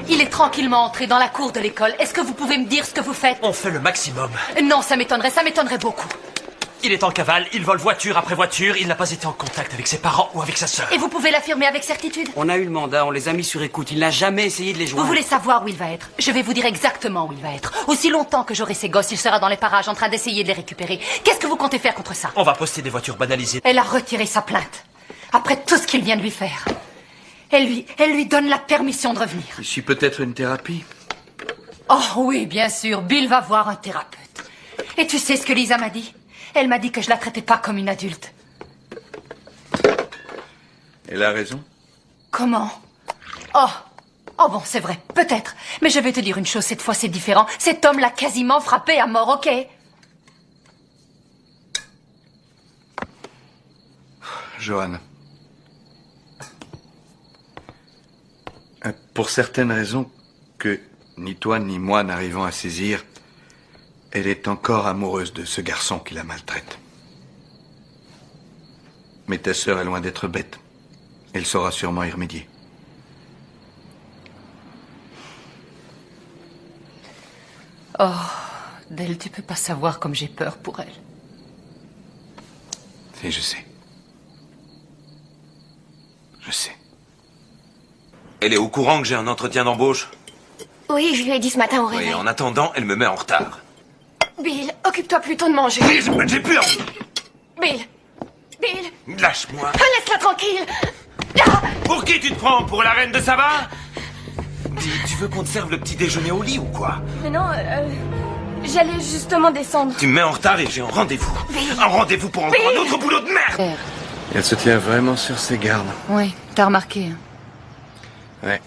Il est tranquillement entré dans la cour de l'école. Est-ce que vous pouvez me dire ce que vous faites? On fait le maximum. Non, ça m'étonnerait beaucoup. Il est en cavale, il vole voiture après voiture, il n'a pas été en contact avec ses parents ou avec sa sœur. Et vous pouvez l'affirmer avec certitude? On a eu le mandat, on les a mis sur écoute. Il n'a jamais essayé de les joindre. Vous voulez savoir où il va être? Je vais vous dire exactement où il va être. Aussi longtemps que j'aurai ces gosses, il sera dans les parages en train d'essayer de les récupérer. Qu'est-ce que vous comptez faire contre ça? On va poster des voitures banalisées. Elle a retiré sa plainte. Après tout ce qu'il vient de lui faire. Elle lui donne la permission de revenir. Ici peut-être une thérapie? Oh oui, bien sûr, Bill va voir un thérapeute. Et tu sais ce que Lisa m'a dit? Elle m'a dit que je la traitais pas comme une adulte. Elle a raison. Comment? Oh bon, c'est vrai, peut-être. Mais je vais te dire une chose, cette fois c'est différent. Cet homme l'a quasiment frappé à mort, ok? Johan. Pour certaines raisons que ni toi ni moi n'arrivons à saisir, elle est encore amoureuse de ce garçon qui la maltraite. Mais ta sœur est loin d'être bête. Elle saura sûrement y remédier. Oh, Del, tu peux pas savoir comme j'ai peur pour elle. Et je sais. Je sais. Elle est au courant que j'ai un entretien d'embauche? Oui, je lui ai dit ce matin au réveil. Oui, en attendant, elle me met en retard. Bill, occupe-toi plutôt de manger. J'ai plus envie. Bill, Lâche-moi. laisse-la tranquille. Pour qui tu te prends? Pour la reine de Saba? Dis, tu veux qu'on te serve le petit déjeuner au lit ou quoi? Mais non, j'allais justement descendre. Tu me mets en retard et j'ai un rendez-vous. Un rendez-vous pour encore un autre boulot de merde. Elle se tient vraiment sur ses gardes. Oui, t'as remarqué. Ouais.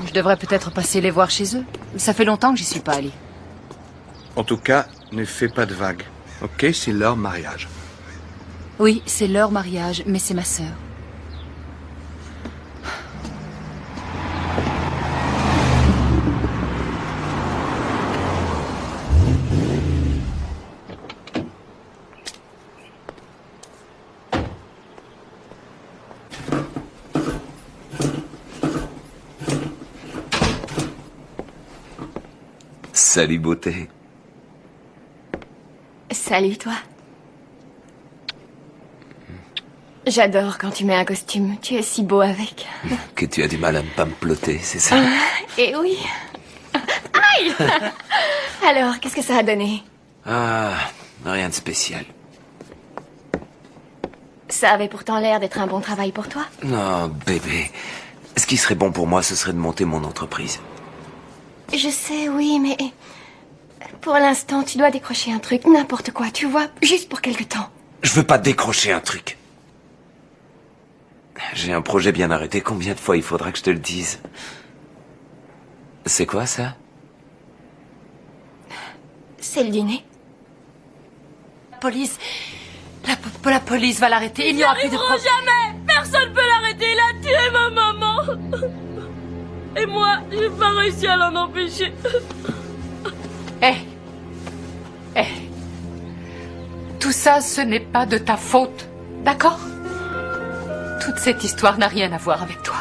Je devrais peut-être passer les voir chez eux. Ça fait longtemps que j'y suis pas allée. En tout cas, ne fais pas de vagues. Ok, c'est leur mariage. Oui, c'est leur mariage, mais c'est ma sœur. Salut, beauté. Salut, toi. J'adore quand tu mets un costume. Tu es si beau avec. Que tu as du mal à ne pas me plotter, c'est ça? Et oui. Aïe! Alors, qu'est-ce que ça a donné? Ah, rien de spécial. Ça avait pourtant l'air d'être un bon travail pour toi. Non, bébé. Ce qui serait bon pour moi, ce serait de monter mon entreprise. Je sais, oui, mais... Pour l'instant, tu dois décrocher un truc, n'importe quoi, tu vois, juste pour quelque temps. Je veux pas décrocher un truc. J'ai un projet bien arrêté. Combien de fois il faudra que je te le dise? C'est quoi, ça? C'est le dîner. Police... La police va l'arrêter, il n'y aura plus de problème. Jamais! Personne ne peut l'arrêter, il a tué ma maman! Et moi, j'ai pas réussi à l'en empêcher. Tout ça, ce n'est pas de ta faute, d'accord? Toute cette histoire n'a rien à voir avec toi.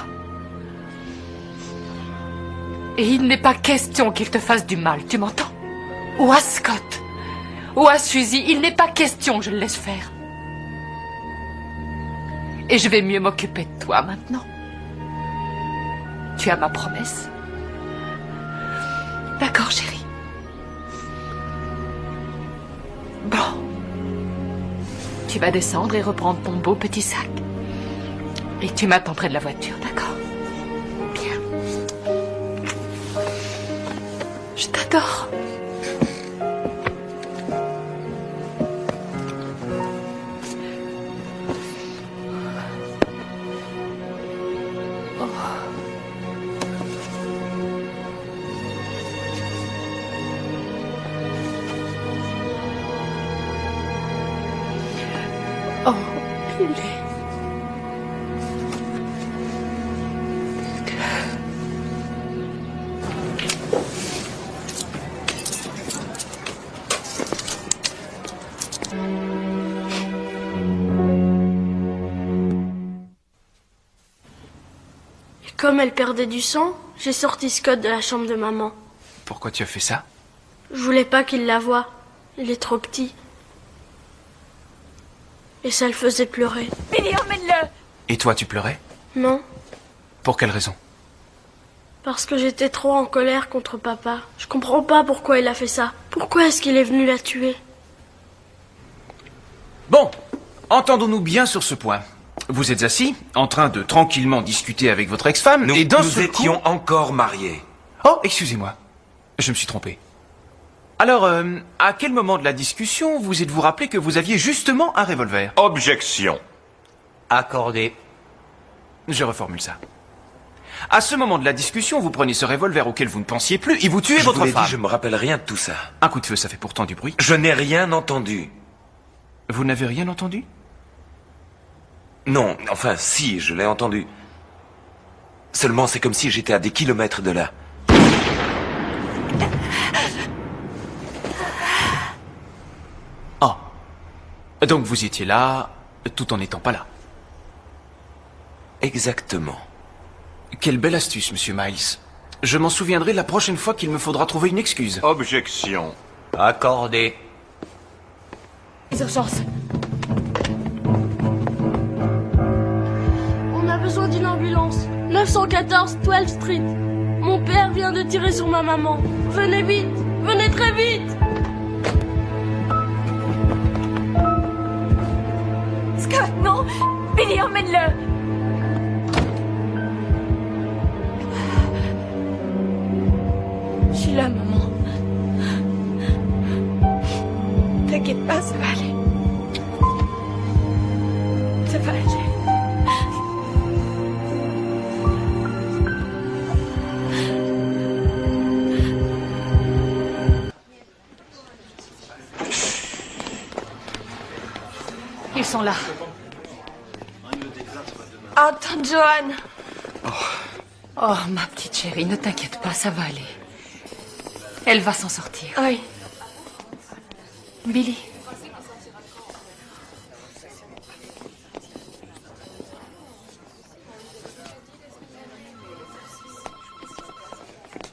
Et il n'est pas question qu'il te fasse du mal, tu m'entends? Ou à Scott, ou à Suzy, il n'est pas question que je le laisse faire. Et je vais mieux m'occuper de toi maintenant. Tu as ma promesse? D'accord, chérie. Bon. Tu vas descendre et reprendre ton beau petit sac. Et tu m'attends près de la voiture, d'accord? Bien. Je t'adore. Oh, Billy. Et comme elle perdait du sang, j'ai sorti Scott de la chambre de maman. Pourquoi tu as fait ça? Je voulais pas qu'il la voie. Il est trop petit. Et ça le faisait pleurer. Billy, emmène-le! Et toi, tu pleurais? Non, Pour quelle raison? parce que j'étais trop en colère contre papa. Je comprends pas pourquoi il a fait ça. Pourquoi est-ce qu'il est venu la tuer? Bon, entendons-nous bien sur ce point. Vous êtes assis, en train de tranquillement discuter avec votre ex-femme, et d'un seul coup... étions encore mariés. Oh, excusez-moi. Je me suis trompé. Alors, à quel moment de la discussion vous êtes-vous rappelé que vous aviez justement un revolver? Objection. Accordé. Je reformule ça. À ce moment de la discussion, vous prenez ce revolver auquel vous ne pensiez plus et vous tuez Je votre vous l'ai femme. dit, je me rappelle rien de tout ça. Un coup de feu, ça fait pourtant du bruit. Je n'ai rien entendu. Vous n'avez rien entendu? Non, enfin, si, je l'ai entendu. Seulement, c'est comme si j'étais à des kilomètres de là. Oh. Donc vous étiez là, tout en n'étant pas là. Exactement. Quelle belle astuce, monsieur Miles. Je m'en souviendrai la prochaine fois qu'il me faudra trouver une excuse. Objection. Accordé. Les urgences. On a besoin d'une ambulance. 914 12th Street. Mon père vient de tirer sur ma maman. Venez vite. Venez très vite. Scott, non! Billy, emmène-le! Je suis là, maman. T'inquiète pas, ça va aller. Ça va aller. Ils sont là. Oh, tante Joanne. Oh, ma petite chérie, ne t'inquiète pas, ça va aller. Elle va s'en sortir. Oui. Billy.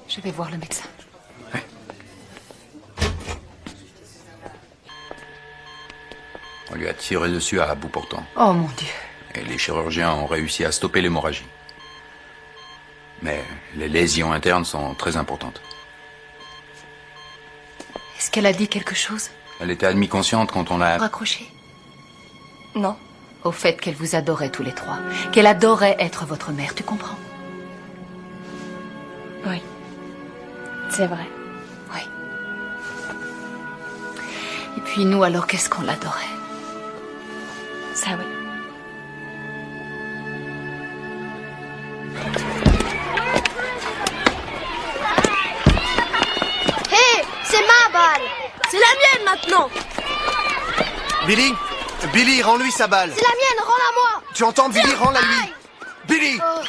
Je vais voir le médecin. On lui a tiré dessus à bout portant. Oh mon Dieu. Et les chirurgiens ont réussi à stopper l'hémorragie. Mais les lésions internes sont très importantes. Est-ce qu'elle a dit quelque chose? Elle était à demi consciente quand on l'a... Raccroché? Non. Au fait qu'elle vous adorait tous les trois. Qu'elle adorait être votre mère, tu comprends? Oui. C'est vrai. Oui. Et puis nous, alors, qu'est-ce qu'on l'adorait? Ça, oui. Hé, c'est ma balle. C'est la mienne maintenant. Billy Billy, rends-lui sa balle. C'est la mienne, rends-la moi. Tu entends, Billy, rends-la lui. Billy Oh,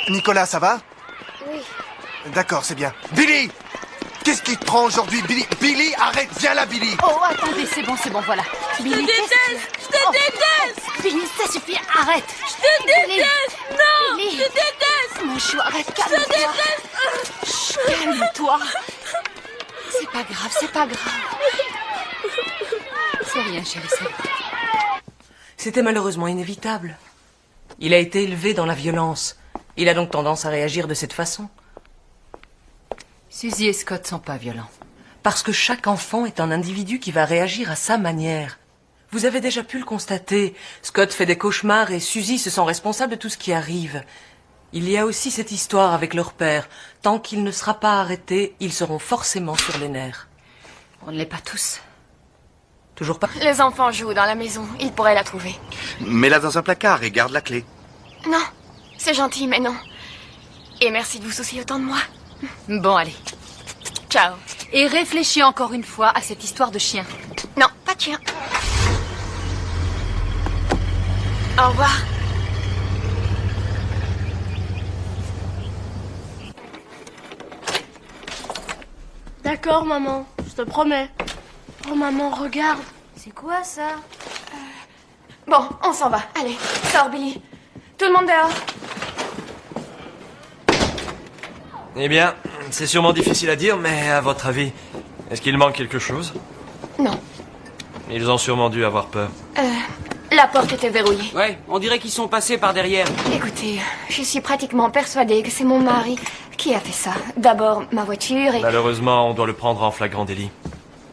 Nicolas, ça va? oui. D'accord, c'est bien. Billy Qu'est-ce qui te prend aujourd'hui, Billy? Billy, arrête, viens là, Billy. Oh, attendez, c'est bon, voilà. Je te Billy, déteste. Je te déteste. Billy, ça suffit, arrête. Je te déteste. Non, Billy. je te déteste. Mon chou, arrête, Je te calme-toi. déteste. Chut, calme-toi. C'est pas grave, c'est pas grave. C'est rien, chérie, c'est rien. C'était malheureusement inévitable. Il a été élevé dans la violence. Il a donc tendance à réagir de cette façon. Suzy et Scott sont pas violents. Parce que chaque enfant est un individu qui va réagir à sa manière. Vous avez déjà pu le constater. Scott fait des cauchemars et Suzy se sent responsable de tout ce qui arrive. Il y a aussi cette histoire avec leur père. Tant qu'il ne sera pas arrêté, ils seront forcément sur les nerfs. On ne l'est pas tous. Toujours pas. Les enfants jouent dans la maison. Ils pourraient la trouver. Mets-la dans un placard et garde la clé. Non, c'est gentil, mais non. Et merci de vous soucier autant de moi. Bon, allez. Ciao. Et réfléchis encore une fois à cette histoire de chien. Non, pas de chien. Au revoir. D'accord, maman, je te promets. Oh, maman, regarde. C'est quoi, ça? Bon, on s'en va. Allez, sors, Billy. Tout le monde dehors. Eh bien, c'est sûrement difficile à dire, mais à votre avis, est-ce qu'il manque quelque chose? Non. Ils ont sûrement dû avoir peur. La porte était verrouillée. Ouais, on dirait qu'ils sont passés par derrière. Écoutez, je suis pratiquement persuadée que c'est mon mari qui a fait ça. D'abord ma voiture et... Malheureusement, on doit le prendre en flagrant délit.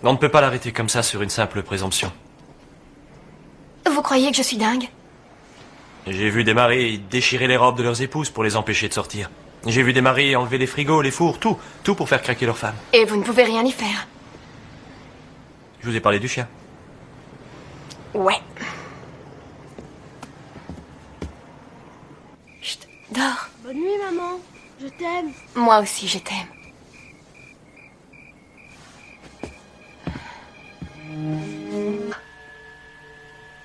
On ne peut pas l'arrêter comme ça sur une simple présomption. Vous croyez que je suis dingue? J'ai vu des maris déchirer les robes de leurs épouses pour les empêcher de sortir. J'ai vu des maris enlever les frigos, les fours, tout pour faire craquer leurs femmes. Et vous ne pouvez rien y faire? Je vous ai parlé du chien. Ouais. Chut, dors. Bonne nuit, maman. Je t'aime. Moi aussi, je t'aime.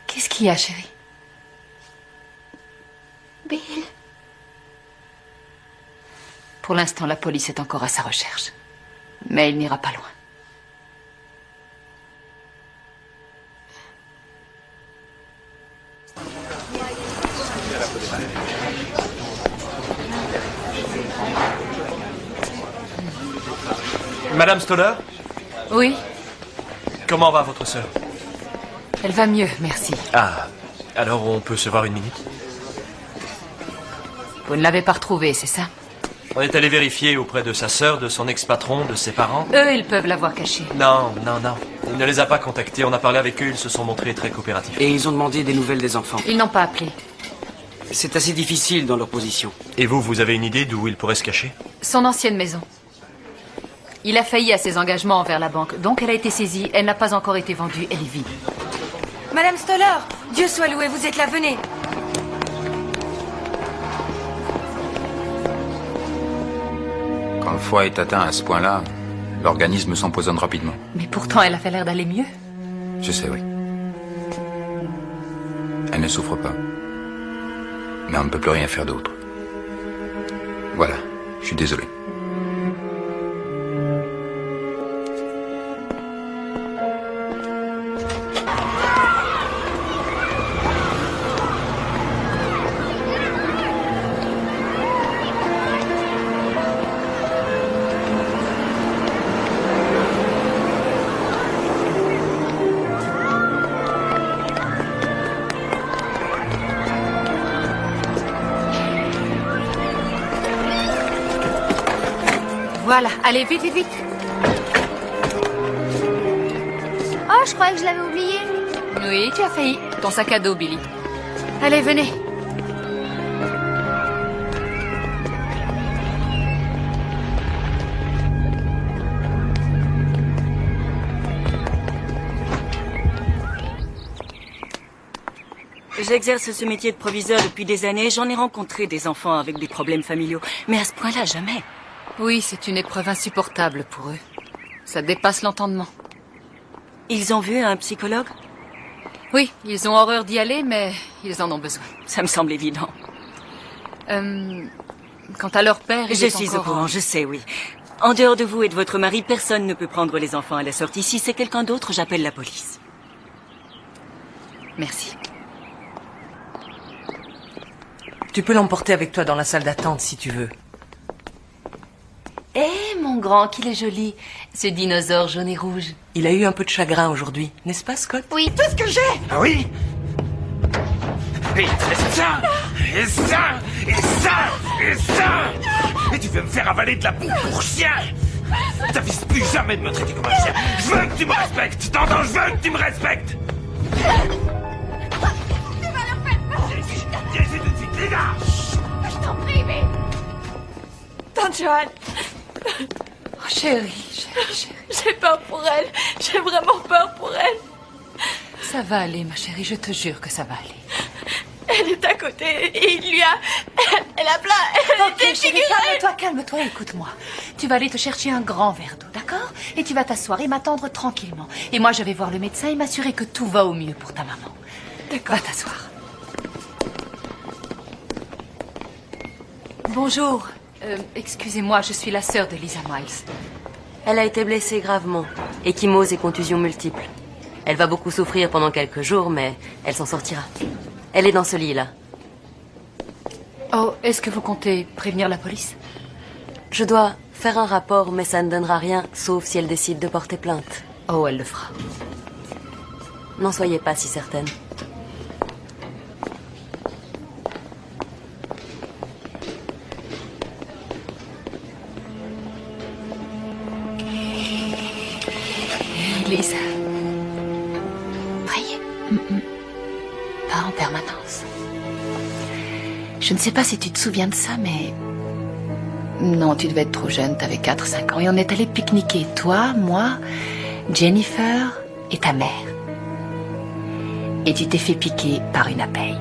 Qu'est-ce qu'il y a, chérie? Bill. Pour l'instant, la police est encore à sa recherche. Mais il n'ira pas loin. Madame Stoller? Oui, Comment va votre sœur? elle va mieux, merci. Ah, alors on peut se voir une minute? Vous ne l'avez pas retrouvée, c'est ça? On est allé vérifier auprès de sa sœur, de son ex-patron, de ses parents. Eux, ils peuvent l'avoir cachée. Non. Il ne les a pas contactés. On a parlé avec eux, ils se sont montrés très coopératifs. Et ils ont demandé des nouvelles des enfants. Ils n'ont pas appelé. C'est assez difficile dans leur position. Et vous avez une idée d'où il pourrait se cacher? Son ancienne maison. Il a failli à ses engagements envers la banque, donc elle a été saisie. Elle n'a pas encore été vendue, elle est vide. Madame Stoller, Dieu soit loué, vous êtes là, venez. Quand le foie est atteint à ce point-là, l'organisme s'empoisonne rapidement. Mais pourtant, elle a fait l'air d'aller mieux. Je sais, oui. Elle ne souffre pas. Mais on ne peut plus rien faire d'autre. Voilà, je suis désolé. Voilà, allez, vite, vite, vite. Oh, je croyais que je l'avais oublié. Oui, tu as failli. Ton sac à dos, Billy. Allez, venez. J'exerce ce métier de proviseur depuis des années. J'en ai rencontré des enfants avec des problèmes familiaux. Mais à ce point-là, jamais. Oui, c'est une épreuve insupportable pour eux. Ça dépasse l'entendement. Ils ont vu un psychologue? Oui, ils ont horreur d'y aller, mais ils en ont besoin. Ça me semble évident. Quant à leur père, Je suis au courant, je sais, oui. En dehors de vous et de votre mari, personne ne peut prendre les enfants à la sortie. Si c'est quelqu'un d'autre, j'appelle la police. Merci. Tu peux l'emporter avec toi dans la salle d'attente si tu veux. Eh, mon mon grand, qu'il est joli. Ce dinosaure jaune et rouge. Il a eu un peu de chagrin aujourd'hui, n'est-ce pas, Scott? Oui, tout ce que j'ai. Ah oui? Et ça, et ça, et ça, et ça. Et tu veux me faire avaler de la boue pour chien? T'avises plus jamais de me traiter comme un chien. Je veux que tu me respectes. T'entends? Je veux que tu me respectes. Tu vas leur faire peur. Viens ici tout de suite, les gars. Je t'en prie, mais... Tante Joanne, Oh, chérie. j'ai peur pour elle. J'ai vraiment peur pour elle. Ça va aller, ma chérie, je te jure que ça va aller. Elle est à côté et il lui a... Elle a plein... Elle Ok, est chérie, défigurée. calme-toi, écoute-moi. Tu vas aller te chercher un grand verre d'eau, d'accord? Et tu vas t'asseoir et m'attendre tranquillement. Et moi, je vais voir le médecin et m'assurer que tout va au mieux pour ta maman. D'accord. Va t'asseoir. Bonjour. Excusez-moi, je suis la sœur de Lisa Miles. Elle a été blessée gravement. Échymose et contusions multiples. Elle va beaucoup souffrir pendant quelques jours, mais elle s'en sortira. Elle est dans ce lit-là. Oh, est-ce que vous comptez prévenir la police? Je dois faire un rapport, mais ça ne donnera rien, sauf si elle décide de porter plainte. Oh, elle le fera. N'en soyez pas si certaine. Lisa. Priez. Pas en permanence. Je ne sais pas si tu te souviens de ça, mais... Non, tu devais être trop jeune, t'avais 4-5 ans. Et on est allé pique-niquer, toi, moi, Jennifer et ta mère. Et tu t'es fait piquer par une abeille.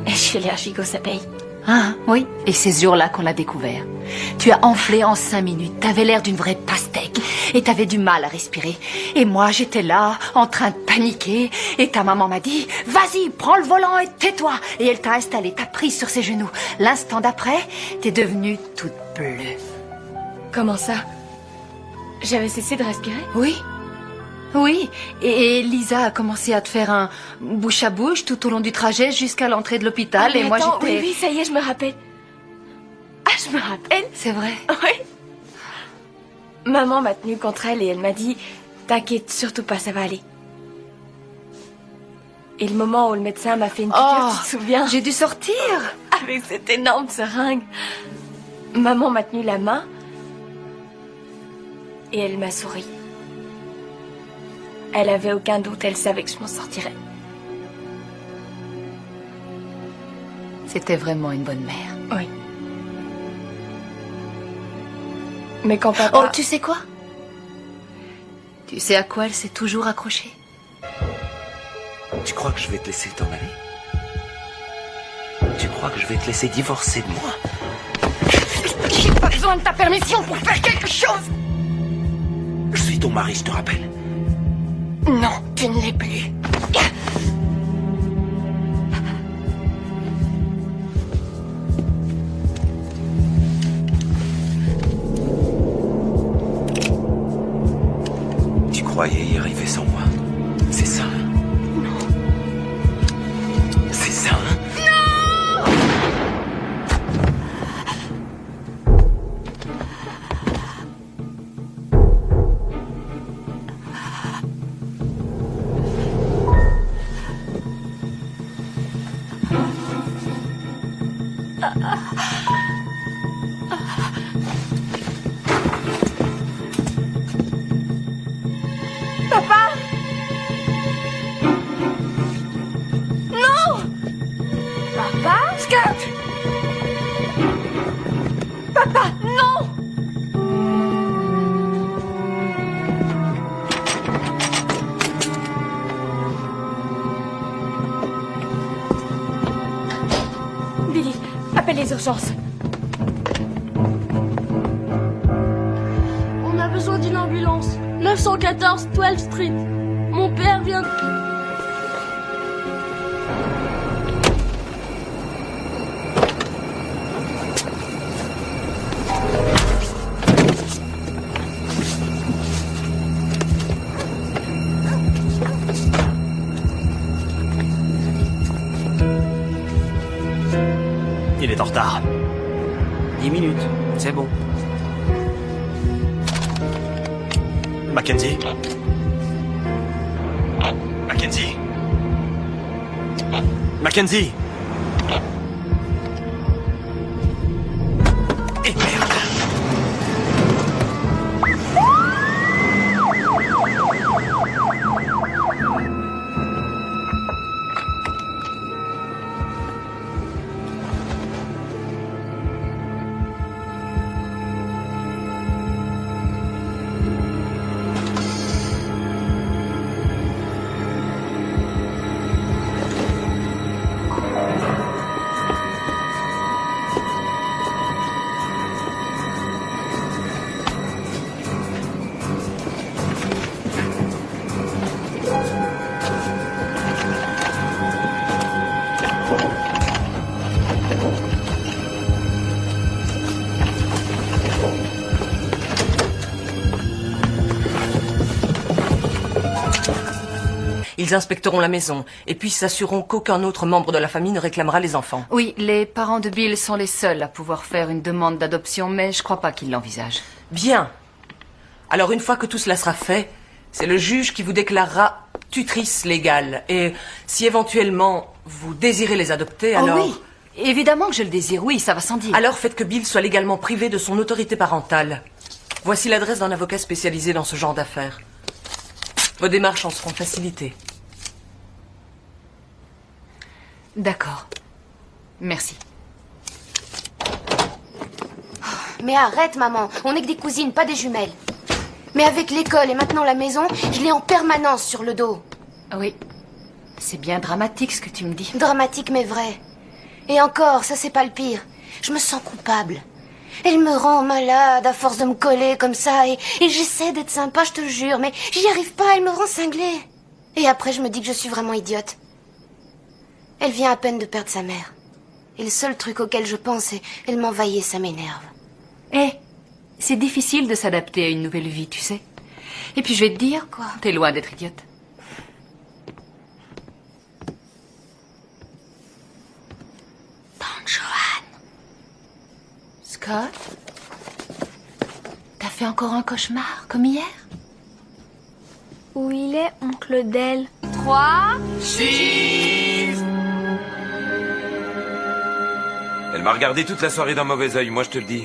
Et je suis allergique aux abeilles. Ah, oui. Et c'est ce jour-là qu'on l'a découvert. Tu as enflé en 5 minutes. T'avais l'air d'une vraie pastèque. Et t'avais du mal à respirer. Et moi, j'étais là, en train de paniquer. Et ta maman m'a dit, vas-y, prends le volant et tais-toi. Et elle t'a installé, t'a prise sur ses genoux. L'instant d'après, t'es devenue toute bleue. Comment ça? J'avais cessé de respirer? Oui. Oui. Et Lisa a commencé à te faire un bouche à bouche tout au long du trajet jusqu'à l'entrée de l'hôpital. Ah, et moi, attends, j'étais... Oui, ça y est, je me rappelle. Ah, je me rappelle. C'est vrai? Oui. Maman m'a tenue contre elle et elle m'a dit, t'inquiète surtout pas, ça va aller. Et le moment où le médecin m'a fait une piqûre, tu te souviens? J'ai dû sortir. Avec cette énorme seringue. Maman m'a tenu la main et elle m'a souri. Elle avait aucun doute, elle savait que je m'en sortirais. C'était vraiment une bonne mère. Oui. Mais quand papa... Oh, tu sais quoi? Tu sais à quoi elle s'est toujours accrochée? Tu crois que je vais te laisser t'en aller? Tu crois que je vais te laisser divorcer de moi? J'ai pas besoin de ta permission pour faire quelque chose. Je suis ton mari, je te rappelle. Non, tu ne l'es plus. Tu croyais y arriver sans moi? C'est ça? Non. C'est ça? Papa! Non! Papa? Scott! Papa, non! Billy, appelle les urgences. On a besoin d'une ambulance. 914 12 Street. Mon père vient... Il est en retard. 10 minutes, c'est bon. Mackenzie? Mackenzie? Mackenzie? Eh merde! Ils inspecteront la maison et puis s'assureront qu'aucun autre membre de la famille ne réclamera les enfants. Oui, les parents de Bill sont les seuls à pouvoir faire une demande d'adoption, mais je crois pas qu'ils l'envisagent. Bien. Alors une fois que tout cela sera fait, c'est le juge qui vous déclarera tutrice légale. Et si éventuellement vous désirez les adopter, alors... Oh oui, évidemment que je le désire, oui, ça va sans dire. Alors faites que Bill soit légalement privé de son autorité parentale. Voici l'adresse d'un avocat spécialisé dans ce genre d'affaires. Vos démarches en seront facilitées. D'accord. Merci. Mais arrête, maman. On n'est que des cousines, pas des jumelles. Mais avec l'école et maintenant la maison, je l'ai en permanence sur le dos. Oui. C'est bien dramatique ce que tu me dis. Dramatique mais vrai. Et encore, ça c'est pas le pire. Je me sens coupable. Elle me rend malade à force de me coller comme ça et j'essaie d'être sympa, je te jure, mais j'y arrive pas, elle me rend cinglée. Et après je me dis que je suis vraiment idiote. Elle vient à peine de perdre sa mère. Et le seul truc auquel je pense, c'est elle m'envahit et ça m'énerve. C'est difficile de s'adapter à une nouvelle vie, tu sais. Et puis je vais te dire, quoi, t'es loin d'être idiote. Tante Joanne. Scott? T'as fait encore un cauchemar, comme hier? Où il est, oncle Del? 3... Cheese! Elle m'a regardé toute la soirée d'un mauvais œil, moi je te le dis.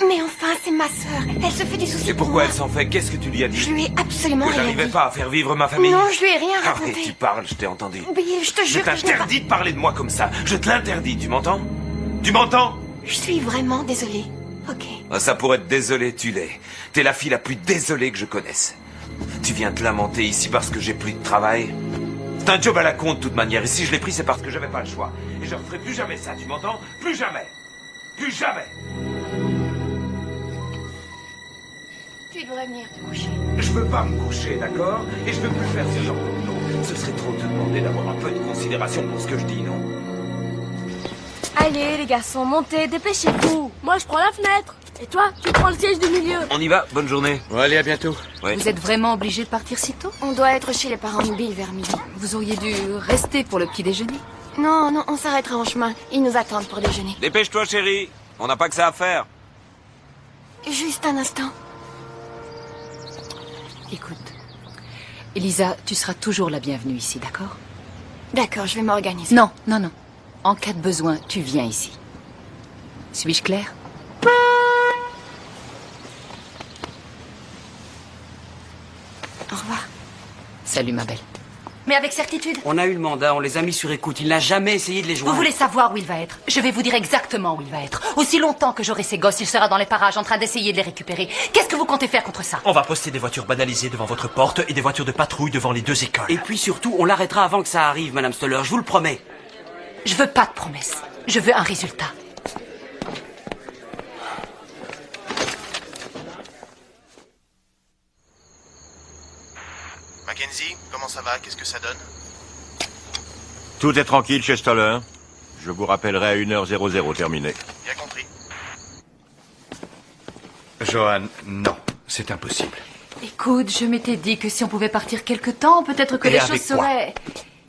Mais enfin, c'est ma sœur. Elle se fait du souci. Et pourquoi elle s'en fait? Qu'est-ce que tu lui as dit? Je lui ai absolument Que rien j'arrivais dit. pas à faire vivre ma famille? Non, je lui ai rien raconté. Arrête, tu parles, je t'ai entendu. Bill, je te jure Je que je n'ai pas... t'interdis de parler de moi comme ça. Je te l'interdis, tu m'entends? Tu m'entends? Je suis vraiment désolée. Ok. Ah, ça pour être désolé, tu l'es. T'es la fille la plus désolée que je connaisse. Tu viens te lamenter ici parce que j'ai plus de travail? C'est un job à la con de toute manière. Et si je l'ai pris, c'est parce que j'avais pas le choix. Et je referai plus jamais ça, tu m'entends? Plus jamais. Plus jamais. Tu devrais venir te coucher. Je veux pas me coucher, d'accord? Et je veux plus faire ce genre de boulot. Ce serait trop te demander d'avoir un peu de considération pour ce que je dis, non? Allez, les garçons, montez, dépêchez-vous. Moi, je prends la fenêtre. Et toi, tu prends le siège du milieu. On y va, bonne journée. Bon, allez, à bientôt. Ouais. Vous êtes vraiment obligé de partir si tôt? On doit être chez les parents de Bill vers midi. Vous auriez dû rester pour le petit déjeuner. Non, non, on s'arrêtera en chemin. Ils nous attendent pour déjeuner. Dépêche-toi, chérie. On n'a pas que ça à faire. Juste un instant. Écoute, Elisa, tu seras toujours la bienvenue ici, d'accord? D'accord, je vais m'organiser. Non, non, non. En cas de besoin, tu viens ici. Suis-je claire? Au revoir. Salut, ma belle. Mais avec certitude. On a eu le mandat, on les a mis sur écoute. Il n'a jamais essayé de les joindre. Vous voulez savoir où il va être? Je vais vous dire exactement où il va être. Aussi longtemps que j'aurai ces gosses, il sera dans les parages en train d'essayer de les récupérer. Qu'est-ce que vous comptez faire contre ça? On va poster des voitures banalisées devant votre porte et des voitures de patrouille devant les 2 écoles. Et puis surtout, on l'arrêtera avant que ça arrive, Madame Stoller, je vous le promets. Je veux pas de promesses. Je veux un résultat. Mackenzie, comment ça va? Qu'est-ce que ça donne? Tout est tranquille chez Stoller. Je vous rappellerai à 1h00 terminé. Bien compris. Joanne, non, c'est impossible. Écoute, je m'étais dit que si on pouvait partir quelque temps, peut-être que Et les avec choses quoi? seraient...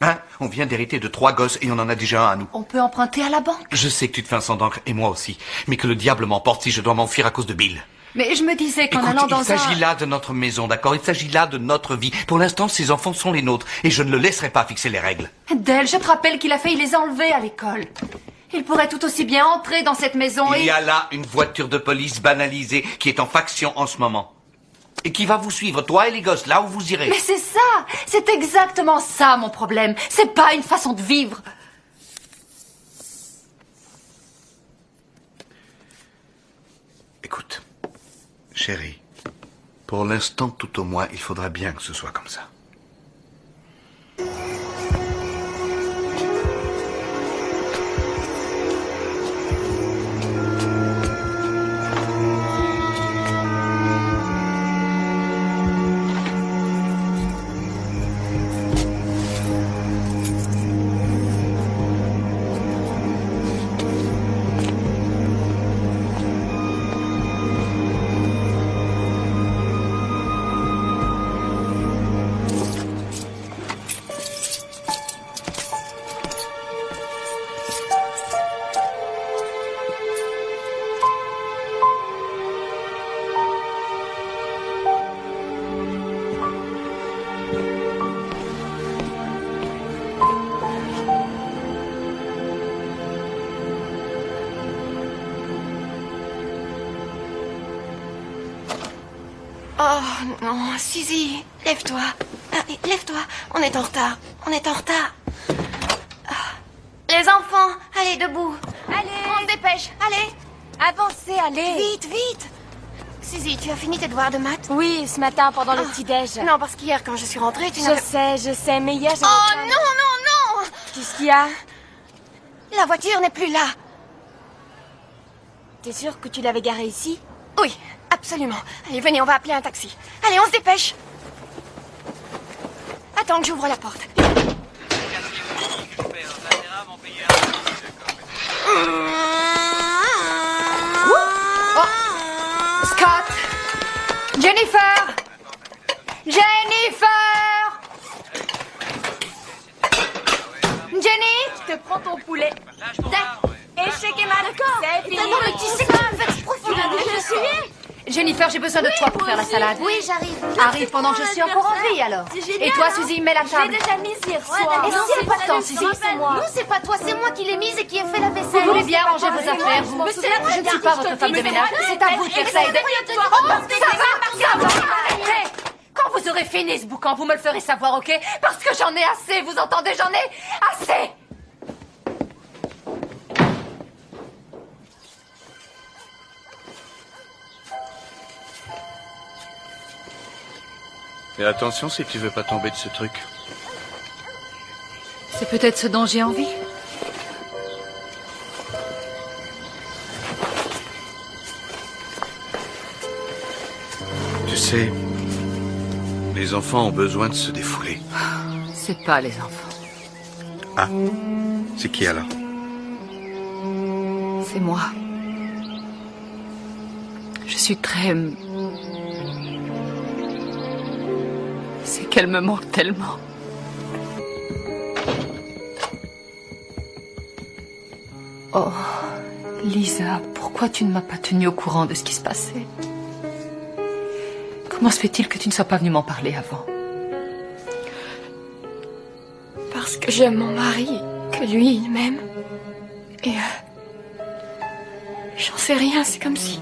Hein? On vient d'hériter de 3 gosses et on en a déjà un à nous. On peut emprunter à la banque. Je sais que tu te fais un sang d'encre, et moi aussi. Mais que le diable m'emporte si je dois m'enfuir à cause de Bill. Mais je me disais qu'en Écoute, allant dans il s'agit là de notre maison, d'accord? Il s'agit là de notre vie. Pour l'instant, ces enfants sont les nôtres. Et je ne le laisserai pas fixer les règles. Dale, je te rappelle qu'il a failli les enlever à l'école. Il pourrait tout aussi bien entrer dans cette maison Il y a là une voiture de police banalisée qui est en faction en ce moment. Et qui va vous suivre, toi et les gosses, là où vous irez. Mais c'est ça! C'est exactement ça, mon problème. C'est pas une façon de vivre. Écoute, chérie, pour l'instant, tout au moins, il faudra bien que ce soit comme ça. Oh non, Suzy, lève-toi. Lève-toi, on est en retard. On est en retard. Les enfants, allez, debout. Allez, on se dépêche, allez. Avancez, allez. Vite, vite. Suzy, tu as fini tes devoirs de maths? Oui, ce matin, pendant le petit-déj. Non, parce qu'hier, quand je suis rentrée, tu Je sais, mais hier, j'avais... Oh non, non, non. Qu'est-ce qu'il y a? La voiture n'est plus là. T'es sûre que tu l'avais garée ici? Oui, absolument. Allez, venez, on va appeler un taxi. Allez, on se dépêche. Attends que j'ouvre la porte. Oh. Scott! Jennifer! Jennifer! Jenny! Je te prends ton poulet. Échec et mal. C'est fini. D'abord, mais tu sais que tu me fais profondément Je Jennifer, j'ai besoin de toi pour faire la salade. Oui, j'arrive. Arrive pendant que je suis encore en vie, alors. Et toi, Suzy, mets la table. J'ai déjà mis hier soir. Et c'est important, Suzy. Non, c'est pas toi, c'est moi qui l'ai mise et qui ai fait la vaisselle. Vous voulez bien ranger vos affaires, vous. Je ne suis pas votre femme de ménage. C'est à vous de faire ça. Oh, ça va. Arrêtez. Quand vous aurez fini ce boucan, vous me le ferez savoir, ok? Parce que j'en ai assez, vous entendez? J'en ai assez. Et attention si tu veux pas tomber de ce truc. C'est peut-être ce dont j'ai envie. Tu sais, les enfants ont besoin de se défouler. C'est pas les enfants. Ah, c'est qui alors? C'est moi. Je suis très... C'est qu'elle me manque tellement. Oh, Lisa, pourquoi tu ne m'as pas tenue au courant de ce qui se passait? Comment se fait-il que tu ne sois pas venue m'en parler avant? Parce que j'aime mon mari, que lui, il m'aime. Et... j'en sais rien, c'est comme si...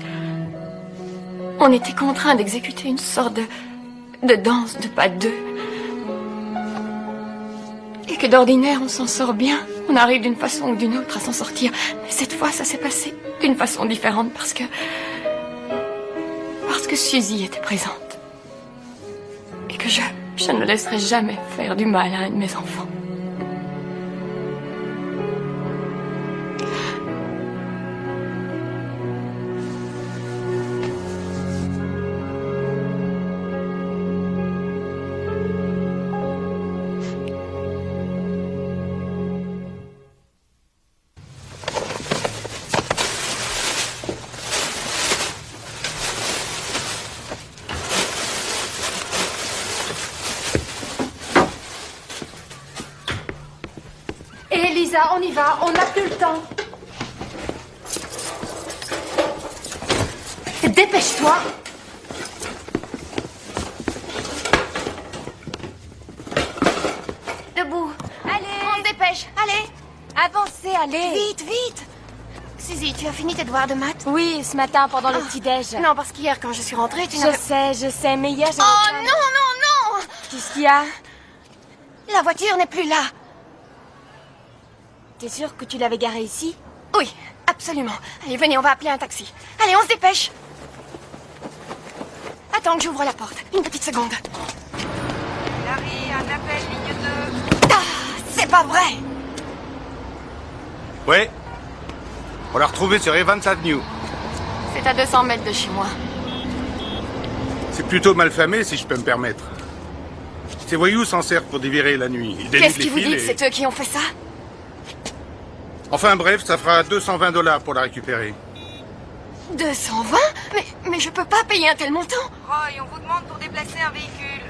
on était contraints d'exécuter une sorte de danse de pas deux. Et que d'ordinaire, on s'en sort bien. On arrive d'une façon ou d'une autre à s'en sortir. Mais cette fois, ça s'est passé d'une façon différente parce que Suzy était présente. Et que je ne laisserai jamais faire du mal à un de mes enfants. Lisa, on y va, on n'a plus le temps. Dépêche-toi. Dépêche-toi. Debout. Allez. On se dépêche. Allez. Avancez, allez. Vite, vite. Suzy, tu as fini tes devoirs de maths? Oui, ce matin, pendant le petit-déj. Non, parce qu'hier, quand je suis rentrée, tu Je sais, mais hier, j'ai... Oh non, non, non! Qu'est-ce qu'il y a? La voiture n'est plus là. T'es sûre que tu l'avais garée ici? Oui, absolument. Allez, venez, on va appeler un taxi. Allez, on se dépêche. Attends que j'ouvre la porte. Une petite seconde. Larry, un appel, ligne 2. Ah, c'est pas vrai! Ouais. On l'a retrouvé sur Evans Avenue. C'est à 200 mètres de chez moi. C'est plutôt mal famé, si je peux me permettre. Ces voyous s'en servent pour dévirer la nuit. Ils dénudent Qu'est-ce les qui vous fils dit et- que c'est eux qui ont fait ça? Enfin bref, ça fera 220 $ pour la récupérer. 220? Mais je peux pas payer un tel montant. Roy, on vous demande pour déplacer un véhicule.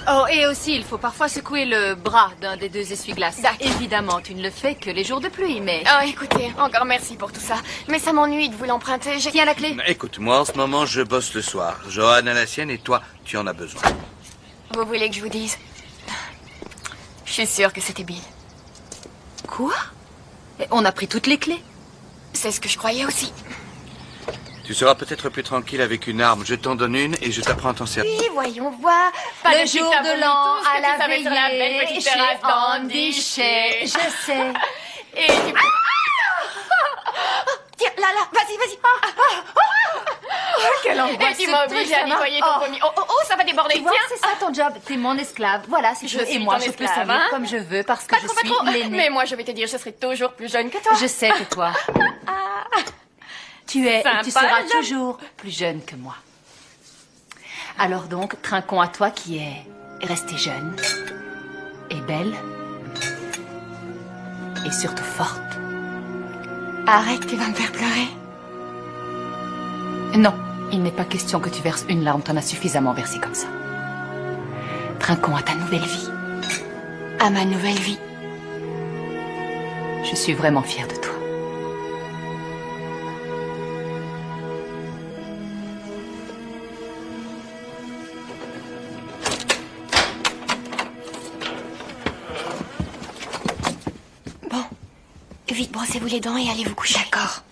Oh, et aussi, il faut parfois secouer le bras d'un des deux essuie-glaces. Évidemment, tu ne le fais que les jours de pluie, mais... Oh, écoutez, encore merci pour tout ça. Mais ça m'ennuie de vous l'emprunter. Tiens la clé. Écoute, moi en ce moment je bosse le soir. Johan a la sienne et toi, tu en as besoin. Vous voulez que je vous dise? Je suis sûre que c'était Bill. Quoi? On a pris toutes les clés. C'est ce que je croyais aussi. Tu seras peut-être plus tranquille avec une arme. Je t'en donne une et je t'apprends à t'en servir. Oui, voyons voir. Le jour de l'an, à la savais sur la belle veillée, petite chez terrasse Andy Shea. Je sais. Et tu... Tiens, là, vas-y, vas-y. Quelle angoisse. Et tu m'as obligé à nettoyer ton vomi. Oh, ça va déborder. Tu vois, Tiens. c'est ça ton job. T'es mon esclave. Voilà, si Je tu veux. suis Et moi, ton je peux esclave, servir hein. comme je veux parce que Pas je trop, pas suis trop. l'aînée. Mais moi, je vais te dire, je serai toujours plus jeune que toi. Je sais que toi, tu es et tu Sympa, seras le toujours plus jeune que moi. Alors donc, trinquons à toi qui es restée jeune et belle et surtout forte. Arrête, tu vas me faire pleurer. Non, il n'est pas question que tu verses une larme, t'en as suffisamment versé comme ça. Trinquons à ta nouvelle vie. À ma nouvelle vie. Je suis vraiment fière de toi. Bon, vite brossez-vous les dents et allez vous coucher. D'accord.